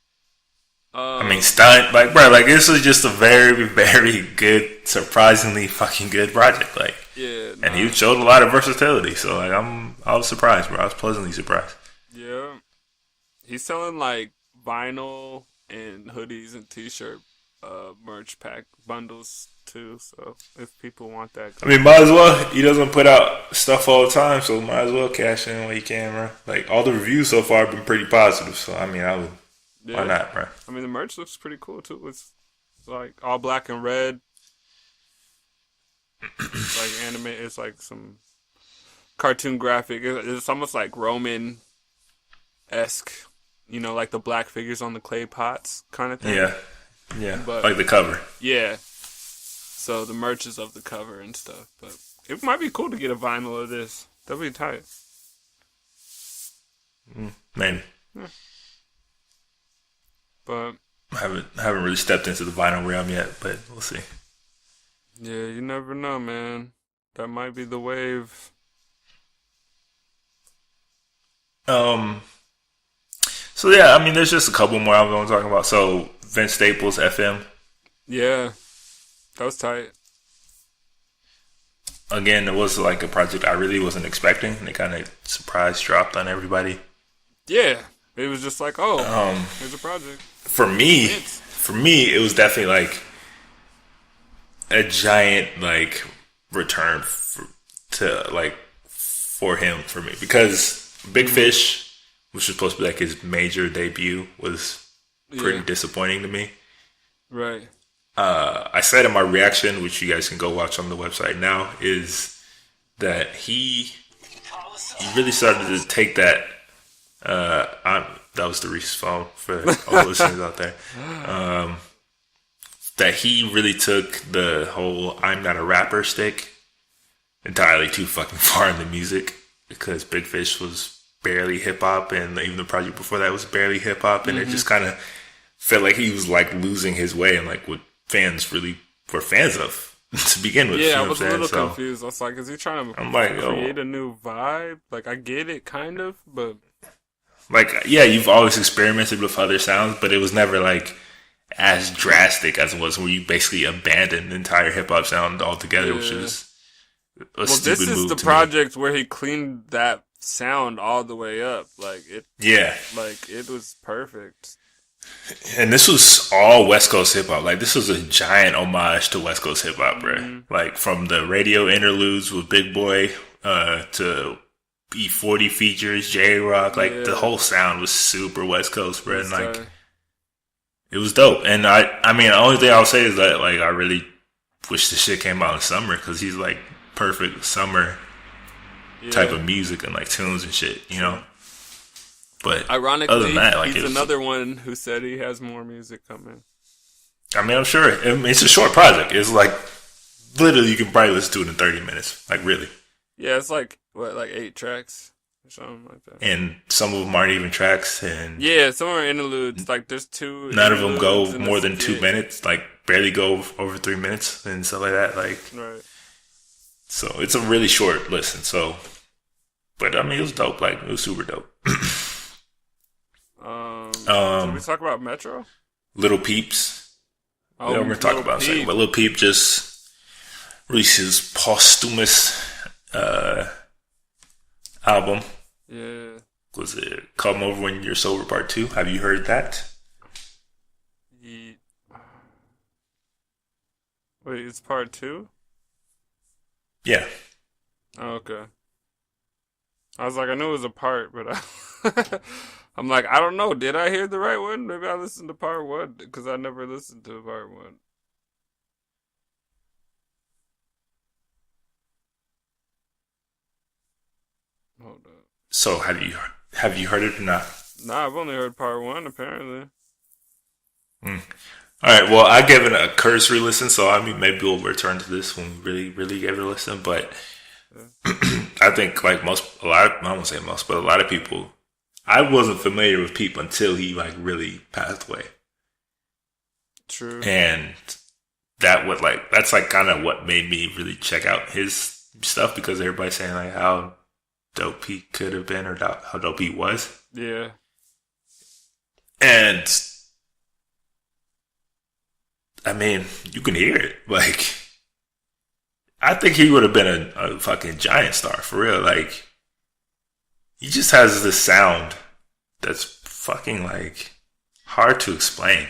I mean, stunt, like, bro, like, this was just a very, very good, surprisingly fucking good project, like, yeah, and he showed a lot of versatility, so, like, I was surprised, bro. I was pleasantly surprised. Yeah, he's selling like vinyl and hoodies and t-shirt merch pack bundles too. So if people want that, I mean, might as well. He doesn't put out stuff all the time, so might as well cash in when you can, bro. Like, all the reviews so far have been pretty positive, so I mean, I would. Yeah. Why not, bro? I mean, the merch looks pretty cool too. It's like all black and red. It's like anime. It's like some cartoon graphic. It's almost like Roman-esque. You know, like the black figures on the clay pots kind of thing. Yeah. But, like the cover. Yeah. So the merch is of the cover and stuff. But it might be cool to get a vinyl of this. That'd be tight. Maybe. Yeah. But I haven't really stepped into the vinyl realm yet, but we'll see. Yeah, you never know, man. That might be the wave. So yeah, I mean, there's just a couple more I'm going to talk about. So Vince Staples, FM. Yeah, that was tight. Again, it was like a project I really wasn't expecting. They kind of surprise dropped on everybody. Yeah, it was just like, oh, here's a project. For me, it was definitely like a giant like return for him for me, because Big Fish, which was supposed to be like his major debut, was pretty disappointing to me. Right. I said in my reaction, which you guys can go watch on the website now, is that he really started to take that. That was the Reese's phone for all the listeners out there. That he really took the whole "I'm not a rapper" stick entirely too fucking far in the music, because Big Fish was barely hip hop, and even the project before that was barely hip hop, and it just kind of felt like he was like losing his way and like what fans really were fans of to begin with. Yeah, I was a little confused. I was like, is he trying to create a new vibe? Like, I get it, kind of, but like, yeah, you've always experimented with other sounds, but it was never like as drastic as it was where you basically abandoned the entire hip hop sound altogether, which is a stupid move. This is the project where he cleaned that sound all the way up. Like it. Yeah. Like, it was perfect. And this was all West Coast hip hop. Like, this was a giant homage to West Coast hip hop, bro. Like, from the radio interludes with Big Boy to E40 features, J-Rock, like the whole sound was super West Coast, bro. And like, it was dope. And I mean, the only thing I'll say is that like, I really wish this shit came out in summer, because he's like perfect summer type of music and like tunes and shit, you know. But ironically, other than that, like, he's another one who said he has more music coming. I mean, I'm sure it's a short project. It's like literally you can probably listen to it in 30 minutes. Like, really. Yeah, it's like like 8 tracks or something like that. And some of them aren't even tracks. And yeah, some are interludes. Like, there's 2. None of them go more than 2 minutes. Like, barely go over 3 minutes and stuff like that. Like, right. So it's a really short listen. So, but I mean, it was dope. Like, it was super dope. Did we talk about Metro? Little Peeps. Yeah, we're gonna talk about it in a second. But Little Peep just released his posthumous album. Yeah. Was it Come Over When You're Sober Part 2? Have you heard that? Wait, it's Part 2? Yeah. Oh, okay. I was like, I knew it was a part, but I'm like, I don't know. Did I hear the right one? Maybe I listened to Part 1, because I never listened to Part 1. Hold up. So have you heard it or not? Nah, I've only heard Part 1, apparently. All right, well, I gave it a cursory listen, so I mean, maybe we'll return to this when we really, really gave it a listen. But I think like a lot of people I wasn't familiar with Peep until he like really passed away. True. And that's like kind of what made me really check out his stuff, because everybody's saying like how dope he could have been or how dope he was. Yeah. And I mean, you can hear it. Like, I think he would have been a fucking giant star for real. Like, he just has this sound that's fucking like hard to explain.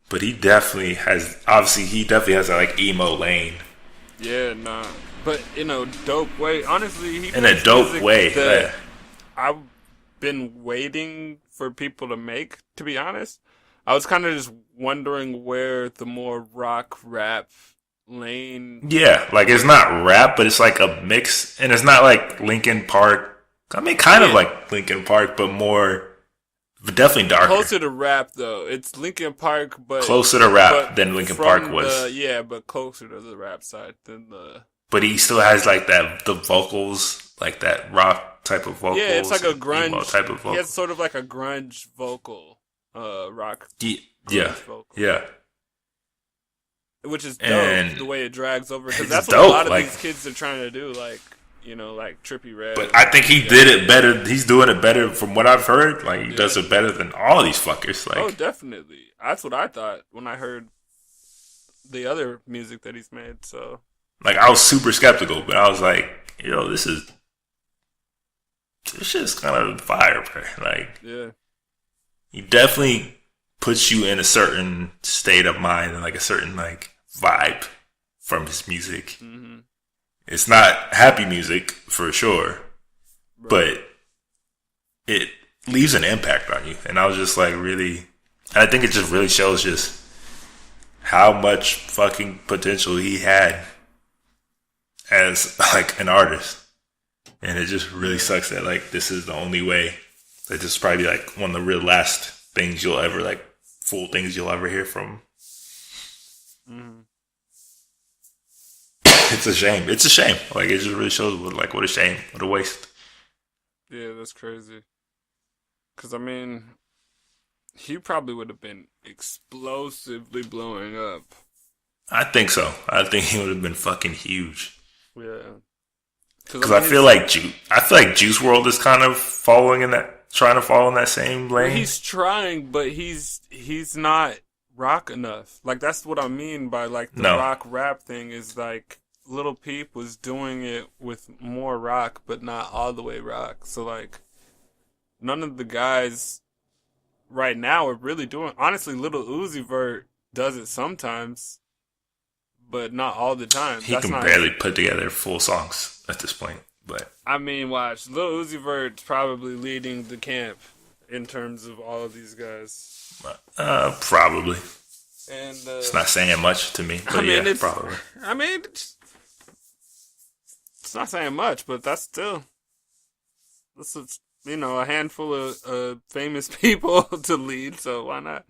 But he definitely has that like emo lane. Yeah, nah. But in a dope way. Honestly, he in a dope way. Yeah. I've been waiting for people to make, to be honest. I was kind of just wondering where the more rock rap lane. Yeah, like it's not rap, but it's like a mix, and it's not like Linkin Park. I mean, kind of like Linkin Park, but but definitely darker. Closer to rap, though. It's Linkin Park, but closer to rap than Linkin Park was. But closer to the rap side than the. But he still has like the vocals, like that rock type of vocals. Yeah, it's like a grunge type of vocal. He has sort of like a grunge vocal, rock. Yeah, vocal. Yeah. Which is dope, the way it drags over, because that's what dope. a lot of these kids are trying to do, like Trippie Red. But I think he did it better. He's doing it better from what I've heard. Like he does it better than all of these fuckers. Like, oh, definitely. That's what I thought when I heard the other music that he's made. So, like, I was super skeptical, but I was like, this shit's kind of fire, bro. Like, yeah, he definitely puts you in a certain state of mind and like a certain like vibe from his music. Mm-hmm. It's not happy music for sure, right, but it leaves an impact on you. And I was just like really, I think it just really shows just how much fucking potential he had as like an artist. And it just really sucks that like this is the only way, that this is probably like one of the real last things you'll ever like full things you'll ever hear from. Mm-hmm. It's a shame. It's a shame. Like, it just really shows what a shame. What a waste. Yeah, that's crazy. Because, I mean, he probably would have been explosively blowing up. I think so. I think he would have been fucking huge. Yeah. Because I feel like Juice WRLD is kind of trying to follow in that same lane. Well, he's trying, but he's not rock enough. Like, that's what I mean by, like, the rock rap thing is, like, Lil Peep was doing it with more rock, but not all the way rock. So, like, none of the guys right now are really doing. Honestly, Lil Uzi Vert does it sometimes, but not all the time. He can barely put together full songs at this point. But I mean, watch, Lil Uzi Vert's probably leading the camp in terms of all of these guys. Probably. And it's not saying much to me, but probably. I mean, it's not saying much, but this is, a handful of famous people to lead, so why not?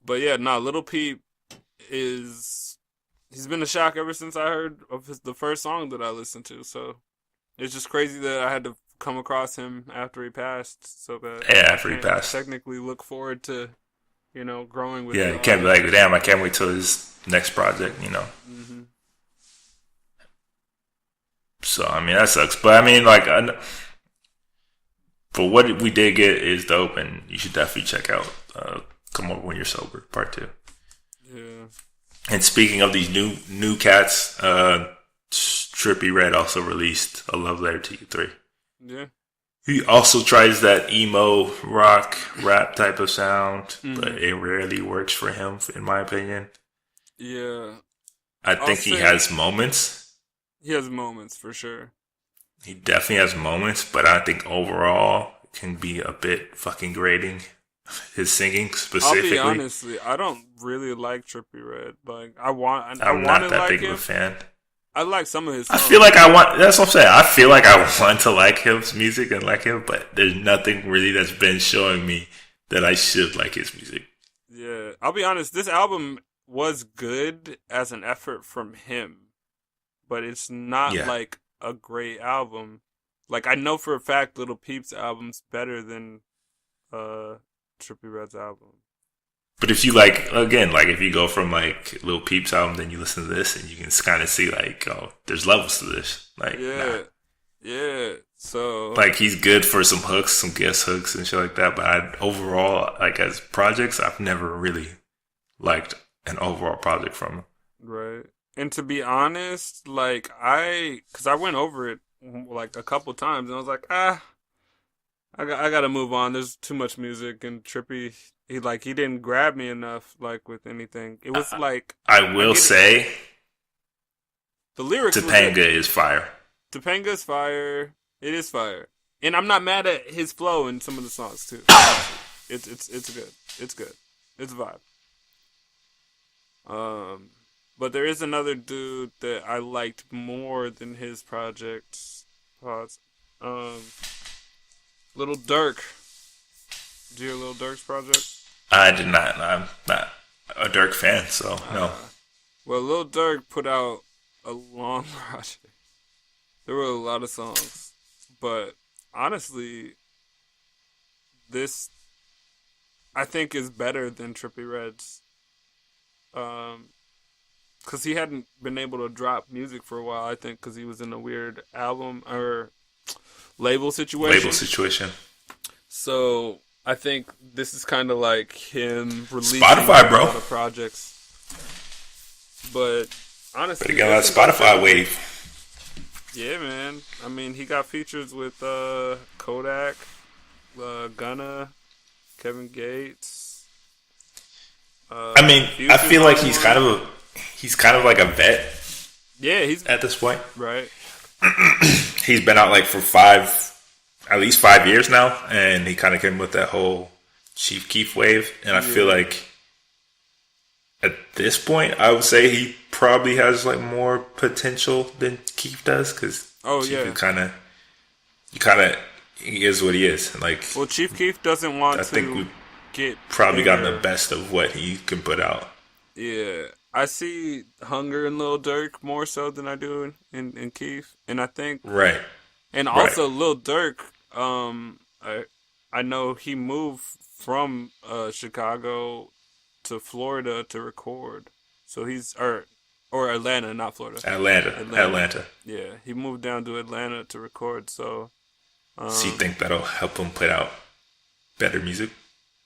But yeah, Lil Peep he's been a shock ever since I heard of the first song that I listened to, so it's just crazy that I had to come across him after he passed, so that after he passed, technically look forward to growing with. Yeah, you can't be like, damn, I can't wait till his next project, Mm-hmm. So I mean that sucks, but I mean like, but what we did get is dope, and you should definitely check out "Come Over When You're Sober" Part 2. Yeah. And speaking of these new cats, Trippie Red also released "A Love Letter to You 3." Yeah. He also tries that emo rock rap type of sound, but it rarely works for him, in my opinion. Yeah. I think he has moments. He has moments, for sure. He definitely has moments, but I think overall it can be a bit fucking grating. His singing specifically. I'll be honest, I don't really like Trippie Red. Like, I'm not that big of a fan. I like some of his songs. I feel like that's what I'm saying. I feel like I want to like his music and like him, but there's nothing really that's been showing me that I should like his music. Yeah, I'll be honest, this album was good as an effort from him, but it's not like a great album. Like, I know for a fact Little Peep's album's better than Trippie Redd's album. But if you like, again, like if you go from like Lil Peep's album, then you listen to this, and you can kind of see like, oh, there's levels to this. Like, yeah. So like he's good for some hooks, some guest hooks and shit like that. But overall, like as projects, I've never really liked an overall project from him. Right. And to be honest, like because I went over it like a couple times, and I was like, I gotta move on. There's too much music, and Trippie, he didn't grab me enough, like with anything. It was like I will say, the lyrics. Topanga is fire. Topanga is fire. It is fire, and I'm not mad at his flow in some of the songs too. It's good. It's good. It's a vibe. But there is another dude that I liked more than his projects. Pause. Lil Durk. Did you hear Lil Durk's project? I did not. I'm not a Durk fan, so no. Well, Lil Durk put out a long project. There were a lot of songs, but honestly, this I think is better than Trippie Redd's. Because he hadn't been able to drop music for a while, I think, because he was in a weird album or label situation. So I think this is kind of like him releasing Spotify, a bro. lot of projects. But honestly, better get on that Spotify wave. Yeah, man. I mean, he got features with Kodak, Gunna, Kevin Gates. I mean, I feel like he's kind of like a vet. Yeah, he's at this point. Right. He's been out like for at least 5 years now, and he kind of came with that whole Chief Keef wave. And I feel like at this point, I would say he probably has like more potential than Keef does, because he is what he is. Like, well, Chief Keef doesn't want I think we get probably gotten the best of what he can put out. Yeah, I see hunger in Lil Durk more so than I do in Keef, and I think right. And also Lil Durk, I know he moved from Chicago to Florida to record, so he's or Atlanta, not Florida. Atlanta. Yeah, he moved down to Atlanta to record. So, so you think that'll help him put out better music?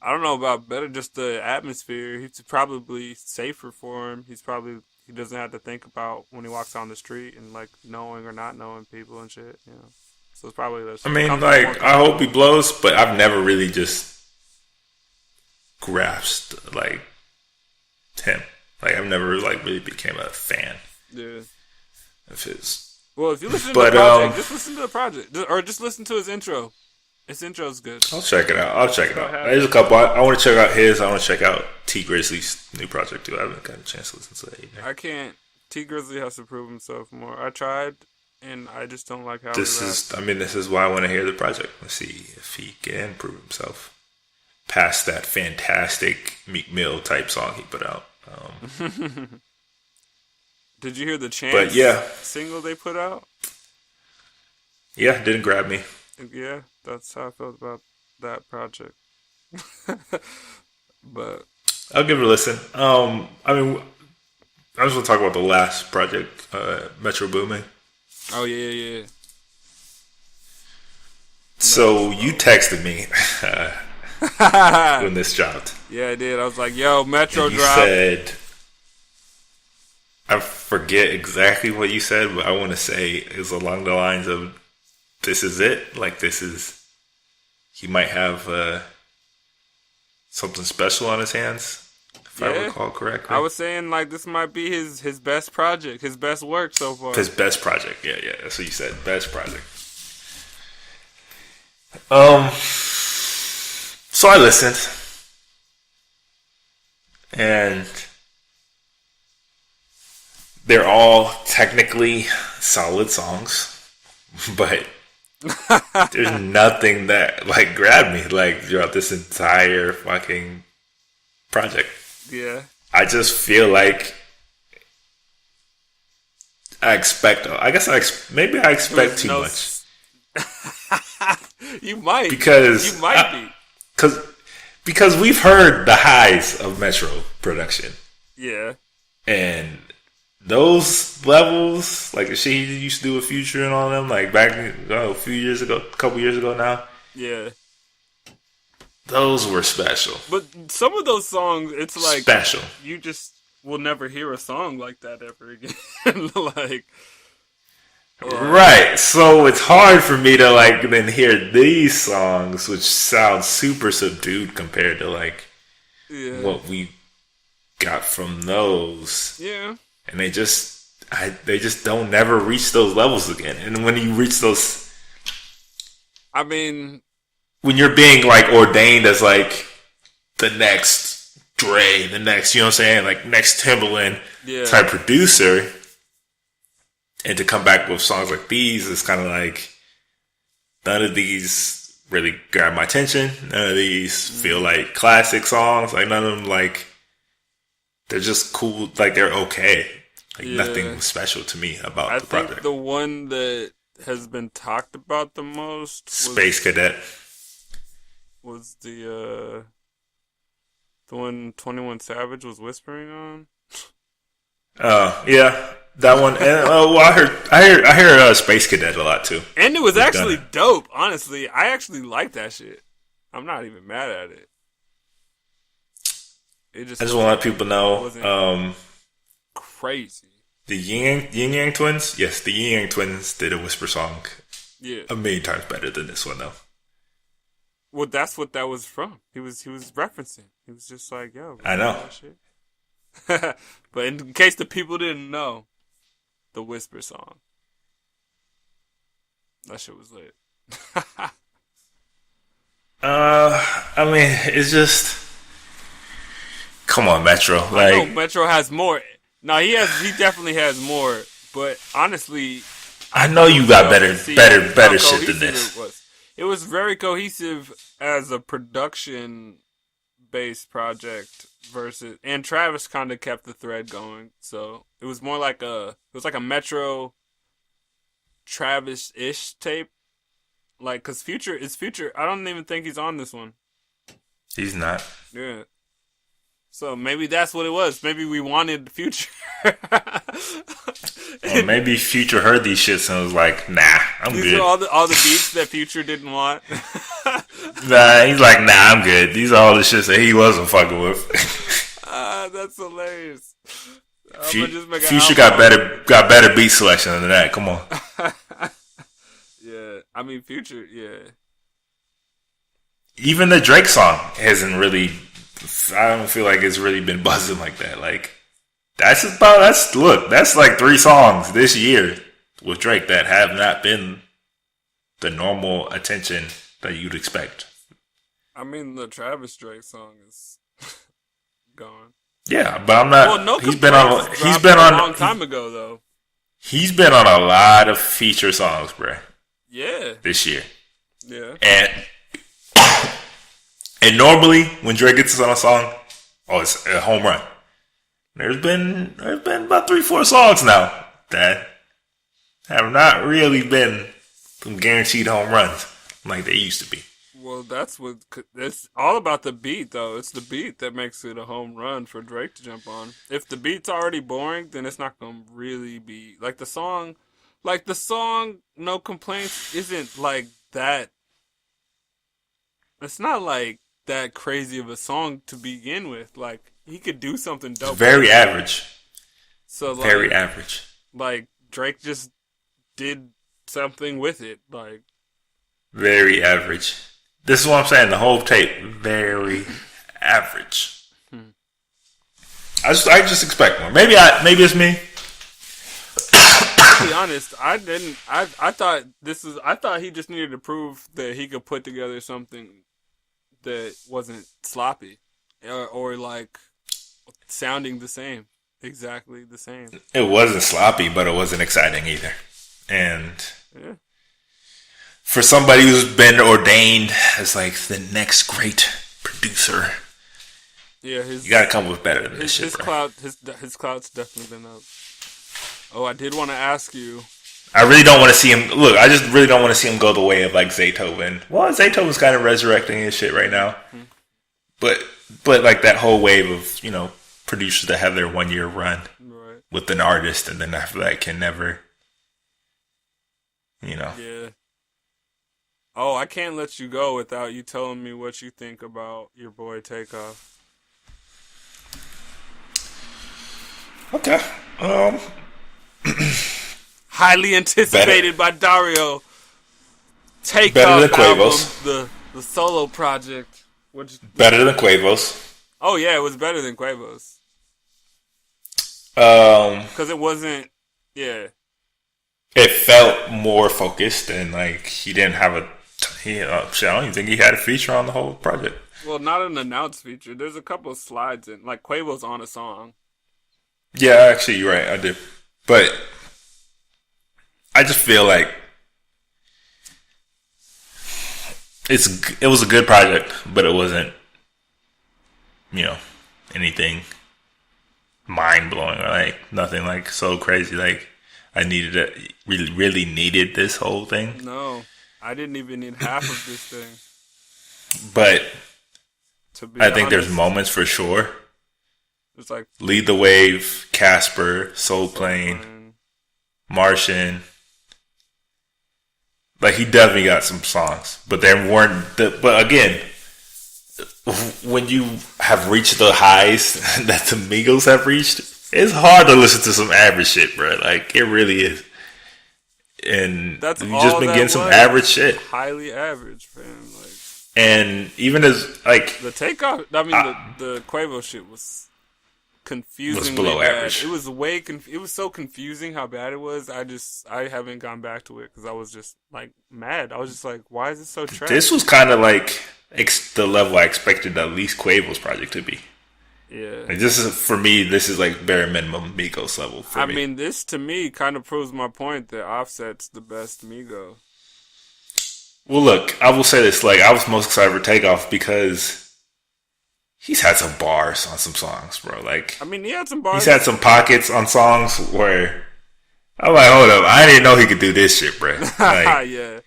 I don't know about better, just the atmosphere. It's probably safer for him. He doesn't have to think about when he walks down the street and like knowing or not knowing people and shit. You know, so it's probably less. I mean, like, I hope he blows, but I've never really just grasped like him. Like, I've never like really became a fan. Yeah. Of his. Well, if you listen to the project, just listen to the project, or just listen to his intro. His intro's good. I'll check it out. There's a couple. I want to check out his. I want to check out T Grizzly's new project too. I haven't gotten a chance to listen to that either. I can't. T Grizzly has to prove himself more. I tried, and I just don't like how this is why I want to hear the project. Let's see if he can prove himself past that fantastic Meek Mill type song he put out. Did you hear the Chance single they put out? Yeah, didn't grab me. Yeah, that's how I felt about that project. But I'll give it a listen. I mean, I just want to talk about the last project, Metro Boomin. Oh yeah. So you texted me when this dropped. Yeah, I did. I was like, "Yo, Metro dropped." You said, I forget exactly what you said, but I want to say it's along the lines of, "This is it. Like, he might have something special on his hands." If I recall correctly, I was saying like this might be his best project, his best work so far. His best project, yeah, that's what you said. Best project. So I listened, and they're all technically solid songs, but there's nothing that like grabbed me like throughout this entire fucking project. Yeah. I just feel like I expect too much. You might. Because you might be. Because we've heard the highs of Metro production. Yeah. And those levels, like the shit he used to do with Future and all them, like back a couple years ago now. Yeah. Those were special. But some of those songs, it's like special. You just will never hear a song like that ever again. Like, right. So it's hard for me to like then hear these songs, which sound super subdued compared to like what we got from those. Yeah. And they just don't never reach those levels again. And when you reach those, I mean, when you're being like ordained as like the next Dre, the next, you know what I'm saying, like next Timbaland type producer, and to come back with songs like these, it's kind of like none of these really grab my attention. None of these feel like classic songs. Like none of them like they're just cool. Like they're okay. Like nothing special to me about the project. I think the one that has been talked about the most, Space Cadet, was the one 21 Savage was whispering on. Yeah, that one. And I hear Space Cadet a lot too. And it was actually dope. Honestly, I actually like that shit. I'm not even mad at it. I just want to let people know. Crazy. The Yin Yang Twins, yes, the Yin Yang Twins did a whisper song. Yeah, a million times better than this one though. Well, that's what that was from. He was referencing. He was just like, "Yo, I know." Shit. But in case the people didn't know, the whisper song, that shit was lit. I mean, it's just, come on, Metro. Like, I know Metro has more. No, he definitely has more. But honestly, I know you got better shit than this. It was very cohesive as a production-based project versus, and Travis kind of kept the thread going. So it was more like a Metro Travis-ish tape. Like, cause Future. I don't even think he's on this one. He's not. Yeah. So maybe that's what it was. Maybe we wanted Future. Or maybe Future heard these shits and was like, "Nah, I'm good." These are all the beats that Future didn't want. Nah, he's like, "Nah, I'm good." These are all the shits that he wasn't fucking with. That's hilarious. Future got better beat selection than that. Come on. Yeah, I mean Future. Yeah. Even the Drake song hasn't really. I don't feel like it's really been buzzing like that. Like that's like 3 songs this year with Drake that have not been the normal attention that you'd expect. I mean, the Travis Drake song is gone. Yeah, but I'm not. Well, no, he's been on a long time ago though. He's been on a lot of feature songs, bruh. Yeah. This year. Yeah. And normally when Drake gets on a song, it's a home run. There's been about 3-4 songs now that have not really been some guaranteed home runs like they used to be. Well, it's all about the beat though. It's the beat that makes it a home run for Drake to jump on. If the beat's already boring, then it's not gonna really be like the song. Like the song No Complaints isn't like that. It's not like that crazy of a song to begin with. Like he could do something dope. Very average. So like, very average. Like Drake just did something with it. Like very average. This is what I'm saying. The whole tape very average. I just expect more. Maybe it's me. To be honest, I didn't. I thought I thought he just needed to prove that he could put together something that wasn't sloppy or like sounding the same, exactly the same. It wasn't sloppy, but it wasn't exciting either. And for somebody who's been ordained as like the next great producer, you gotta come with better than this shit. His clout's definitely been up. Oh, I did want to ask you. I really don't want to see him. Look, I just really don't want to see him go the way of like Zaytoven. Well, Zaytoven's kind of resurrecting his shit right now, but like that whole wave of producers that have their 1 year run with an artist, and then after that can never, Yeah. Oh, I can't let you go without you telling me what you think about your boy Takeoff. Okay. Highly anticipated by Dario. Takeoff better than Quavo's. Album, the solo project. Better than Quavo's. Oh yeah, it was better than Quavo's. Because it wasn't. Yeah. It felt more focused, and like he didn't have a. I don't even think he had a feature on the whole project. Well, not an announced feature. There's a couple of slides in, like Quavo's on a song. Yeah, actually, you're right. I did, but I just feel like it was a good project, but it wasn't, anything mind blowing or like nothing like so crazy. Like I needed it, really needed this whole thing. No, I didn't even need half of this thing. But I think there's moments for sure. It's like Lead the Wave, Casper, Soul Plane, Martian. Like he definitely got some songs, but there weren't. But again, when you have reached the highs that the Migos have reached, it's hard to listen to some average shit, bro. Like it really is. And that's you just been getting some average shit, highly average, fam. Like, and even as like the Takeoff, the Quavo shit was confusing. Was below bad. average. It was it was so confusing how bad it was. I haven't gone back to it because I was just like mad. I was just like, why is it so trash? This was kind of like the level I expected at least Quavo's project to be. Yeah. Like this is for me. This is like bare minimum Migos level for me. I mean, this to me kind of proves my point that Offset's the best Migo. Well, look, I will say this: like I was most excited for Takeoff because he's had some bars on some songs, bro. Like I mean, he had some bars. He's had some pockets on songs where I'm like, hold up, I didn't know he could do this shit, bro. Like, yeah.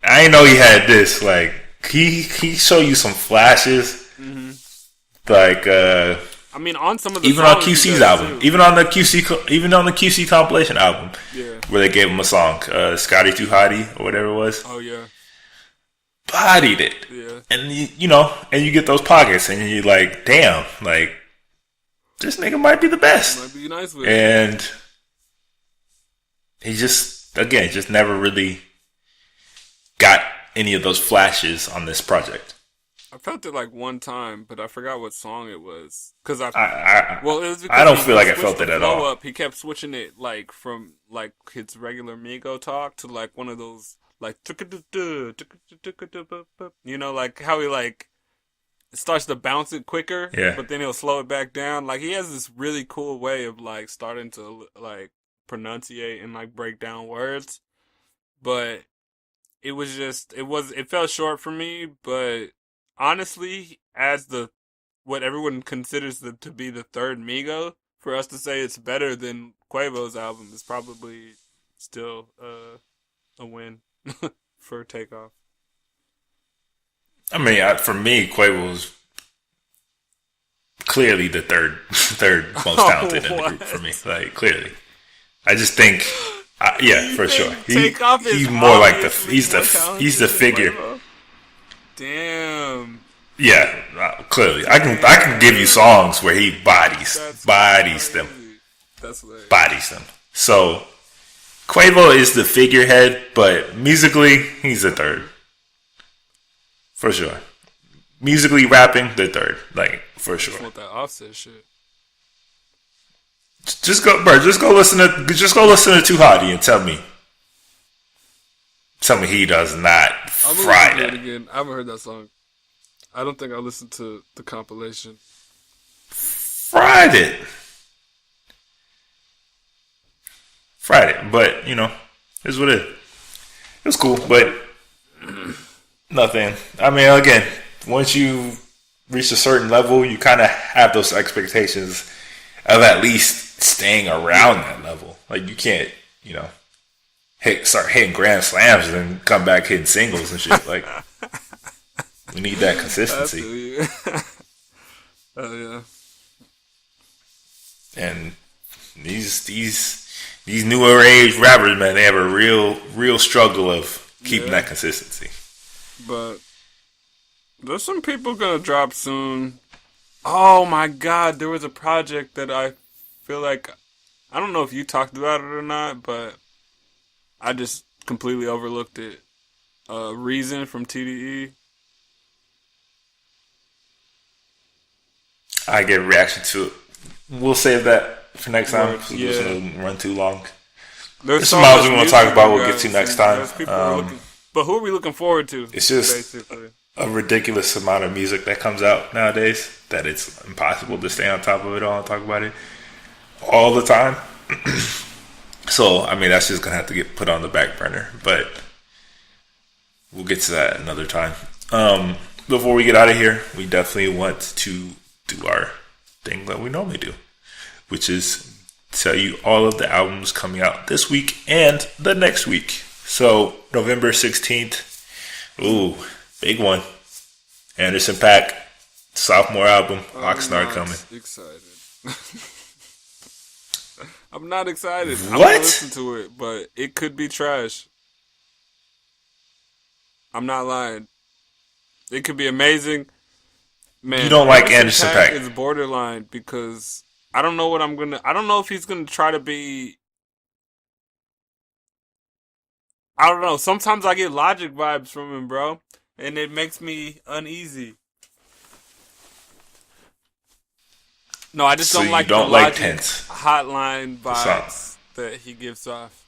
I didn't know he had this. Like he showed you some flashes. Mm-hmm. Like I mean, on some of the even songs on QC's album, even on the QC compilation album, where they gave him a song, Scotty Too Hottie or whatever it was. Oh yeah, bodied it. Yeah, and you get those pockets, and you're like, damn, like this nigga might be the best. Might be nice with and he just never really got any of those flashes on this project. I felt it like one time, but I forgot what song it was. Because it was because I don't feel like I felt it at all. He kept switching it like from like his regular Migo talk to like one of those like like how he like starts to bounce it quicker, but then he'll slow it back down. Like he has this really cool way of like starting to like pronunciate and like break down words, but it fell short for me, but. Honestly, as what everyone considers to be the third Migo, for us to say it's better than Quavo's album is probably still a win for Takeoff. I mean, for me, Quavo's clearly the third most talented in the group for me. Like clearly, I just think, for sure, he's more like he's the figure. Quavo? Damn. Yeah, clearly. I can give you songs where he bodies them. That's hilarious. Bodies them. So Quavo is the figurehead, but musically he's the third. For sure. Musically rapping, the third. Like, for sure. I just want that Offset shit. Just go listen to Too Hottie and tell me he does not fry that. Again. I haven't heard that song. I don't think I listened to the compilation. Fried it, but it's what it is. It was cool, but nothing. I mean, again, once you reach a certain level, you kind of have those expectations of at least staying around that level. Like you can't, hit start hitting grand slams and then come back hitting singles and shit. Like, we need that consistency. Oh yeah. And these newer age rappers, man, they have a real struggle of keeping that consistency. But there's some people gonna drop soon. Oh my God, there was a project that I feel like, I don't know if you talked about it or not, but I just completely overlooked it. Reason from TDE. I get a reaction to it. We'll save that for next time. Yeah. It's going to run too long. There's some albums we want to talk about. We'll get to next time. But who are we looking forward to? It's just basically a ridiculous amount of music that comes out nowadays that it's impossible to stay on top of it all and talk about it all the time. So, I mean, that's just going to have to get put on the back burner. But we'll get to that another time. Before we get out of here, we definitely want to do our thing that we normally do, which is tell you all of the albums coming out this week and the next week. So, November 16th, ooh, big one. Anderson .Paak, sophomore album, Oxnard coming. Excited. I'm not excited. What? I'm gonna listen to it, but it could be trash. I'm not lying. It could be amazing. Man, you don't like Anderson .Paak? It's borderline because I don't know what I don't know if he's gonna try to be. I don't know. Sometimes I get Logic vibes from him, bro, and it makes me uneasy. No, I just don't like the Logic hotline vibes that he gives off.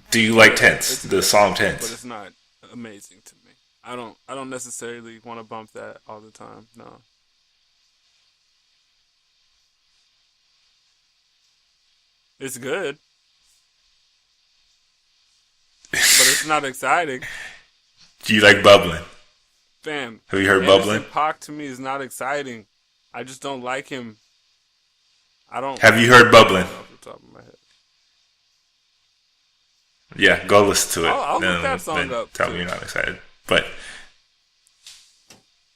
Do you like Tense? The song Tense? But it's not amazing to me. I don't necessarily want to bump that all the time. No. It's good. But it's not exciting. Do you like Bubbling? Fam. Have you heard Bubbling? Pac to me is not exciting. I just don't like him. I don't. Have you heard Bubbling? Off the top of my head. Yeah, go listen to it. I'll look that song up. Tell me you're not excited. But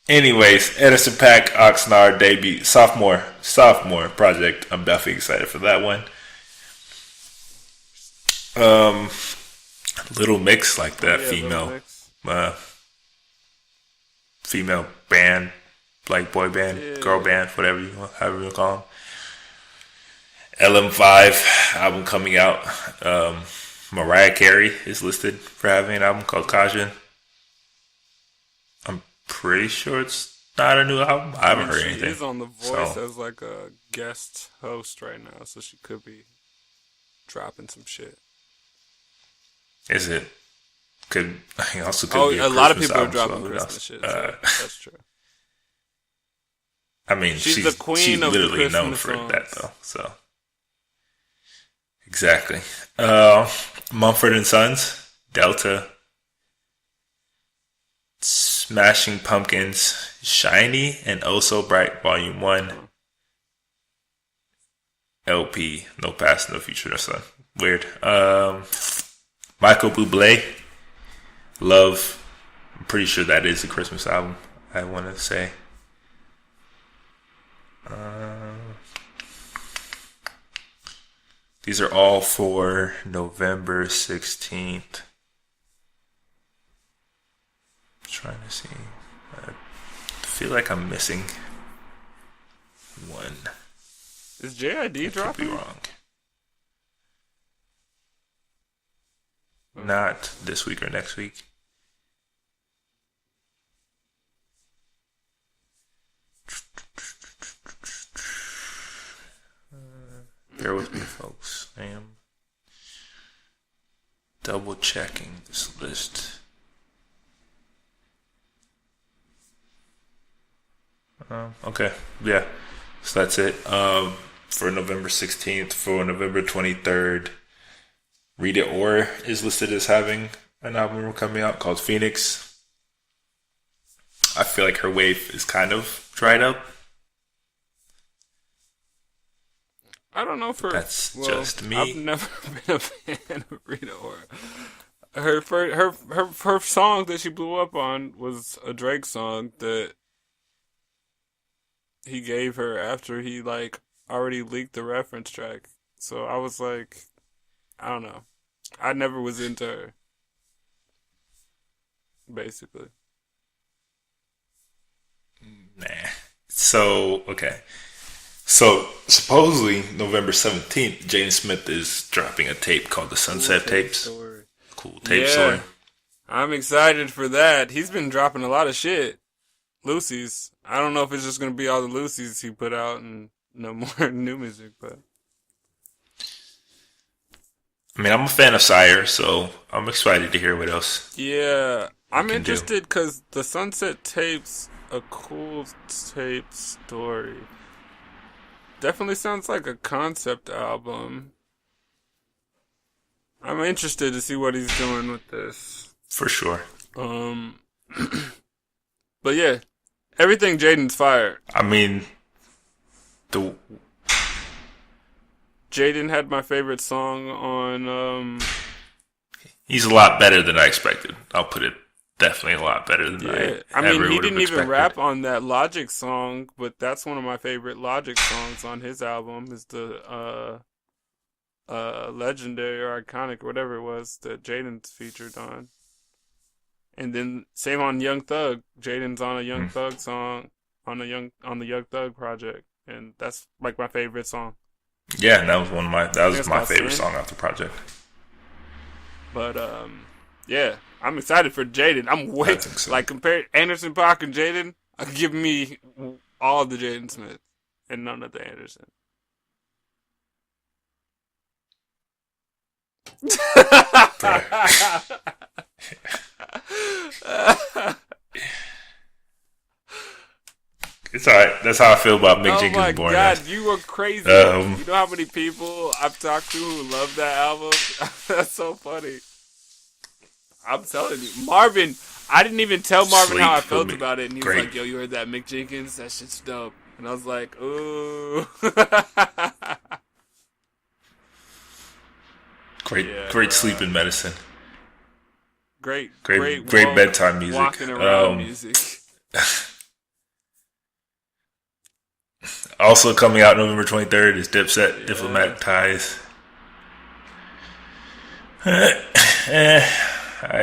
anyways, Anderson .Paak, Oxnard debut, sophomore project. I'm definitely excited for that one. Little Mix, like that female band, like boy band, girl band, however you want to call them. LM5 album coming out. Mariah Carey is listed for having an album called Caution. I'm pretty sure it's not a new album. I haven't heard anything. She's on The Voice as like a guest host right now, so she could be dropping some shit. Is it? Could be a lot of people are dropping Christmas shit. So that's true. I mean, she's the queen she's of literally the known Christmas for songs. that though. So exactly. Mumford & Sons, Delta, Smashing Pumpkins, Shiny, and Oh So Bright, Volume 1. LP, No Past, No Future, No Son. Weird. Michael Bublé, Love. I'm pretty sure that is a Christmas album, I want to say. These are all for November 16th. I'm trying to see. I feel like I'm missing one. Is JID dropping? Could be wrong. Not this week or next week. Bear with me, folks. I am double checking this list. Okay, yeah. So that's it. For November 16th, for November 23rd, Read It Or is listed as having an album coming out called Phoenix. I feel like her wave is kind of dried up. I don't know That's just me. I've never been a fan of Rita Ora. Her song that she blew up on was a Drake song that he gave her after he like already leaked the reference track. So I was like, I don't know. I never was into her. Basically. Nah. So, okay. So, supposedly, November 17th, Jaden Smith is dropping a tape called the Sunset Tapes. Cool tape story. I'm excited for that. He's been dropping a lot of shit. Lucy's. I don't know if it's just going to be all the Lucy's he put out and no more new music, but... I mean, I'm a fan of Sire, so I'm excited to hear what else. Yeah, I'm interested because the Sunset Tapes, a cool tape story. Definitely sounds like a concept album. I'm interested to see what he's doing with this. For sure. But yeah, everything Jaden's fire. I mean, Jaden had my favorite song on... He's a lot better than I expected. I'll put it definitely a lot better than I mean, he didn't even rap on that Logic song, but that's one of my favorite Logic songs on his album, is the Legendary or Iconic or whatever it was that Jaden's featured on. And then same on Young Thug. Jaden's on a Young Thug song on the Young Thug project, and that's like my favorite song. Yeah, and that was my favorite song off the project. But yeah, I'm excited for Jaden. I'm like compared Anderson .Paak and Jaden, give me all the Jaden Smith and none of the Anderson. It's alright. That's how I feel about Mick Jenkins' Born. Oh my God, you were crazy. You know how many people I've talked to who love that album? That's so funny. I'm telling you. Marvin, I didn't even tell Marvin how I felt about it. And he was like, yo, you heard that Mick Jenkins? That shit's dope. And I was like, ooh. Great sleeping medicine. Great bedtime music. Walking around music. Also coming out November 23rd is Dipset, Diplomatic Ties. I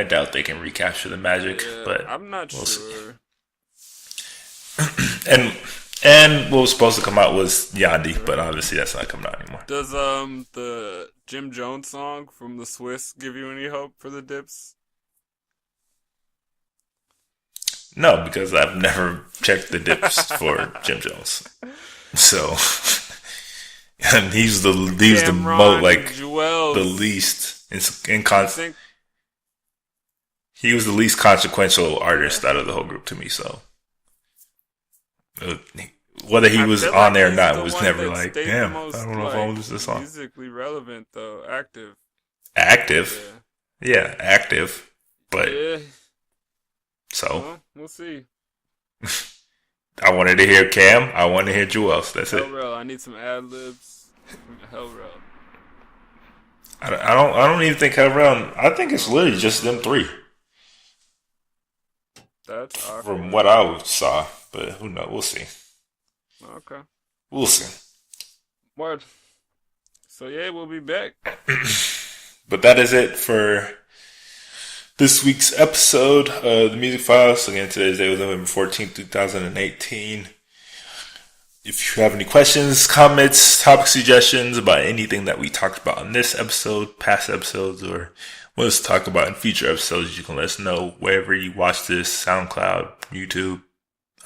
doubt they can recapture the magic, but I'm not sure. See. And what was supposed to come out was Yandhi, but obviously that's not coming out anymore. Does the Jim Jones song from the Swizz give you any hope for the Dips? No, because I've never checked the Dips for Jim Jones. So, and he's the least he was the least consequential artist out of the whole group to me. So, whether he was on there or not was never like, damn, I don't know if I want to listen to this song. Musically relevant though, active. Yeah, active, but so well, we'll see. I wanted to hear Cam. I wanted to hear Jewels. That's it. Hellrell. I need some ad libs from Hellrell. I don't even think Hellrell. I think it's literally just them three. That's awkward. From what I saw, but who knows? We'll see. Okay. We'll see. Word. So yeah, we'll be back. But that is it for this week's episode of the Music Files. Again, today's day was November 14th, 2018. If you have any questions, comments, topic suggestions about anything that we talked about on this episode, past episodes, or want us to talk about in future episodes, you can let us know wherever you watch this, SoundCloud, YouTube,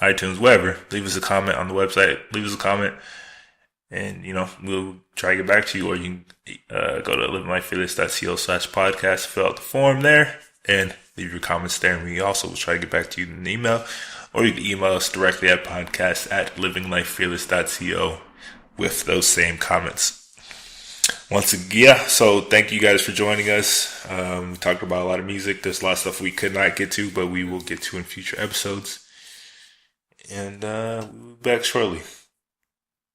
iTunes, wherever. Leave us a comment on the website. Leave us a comment. And, we'll try to get back to you. Or you can go to livinglifefearless.co/podcast, fill out the form there, and leave your comments there. And we also will try to get back to you in an email. Or you can email us directly at podcast@livinglifefearless.co with those same comments. Once again, so thank you guys for joining us. We talked about a lot of music. There's a lot of stuff we could not get to, but we will get to in future episodes. And we'll be back shortly.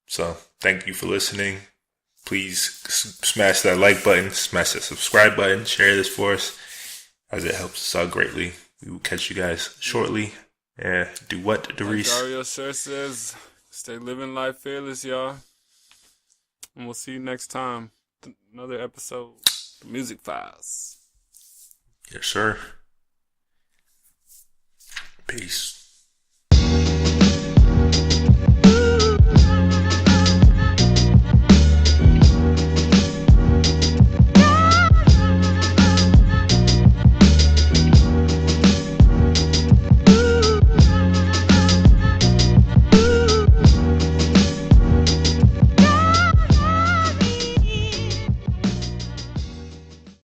So thank you for listening. Please smash that like button, smash that subscribe button, share this for us, as it helps us out greatly. We will catch you guys shortly. Do what, Darius? Like Dario Sir says, stay living life fearless, y'all. And we'll see you next time. Another episode of The Music Files. Yes, sir. Peace.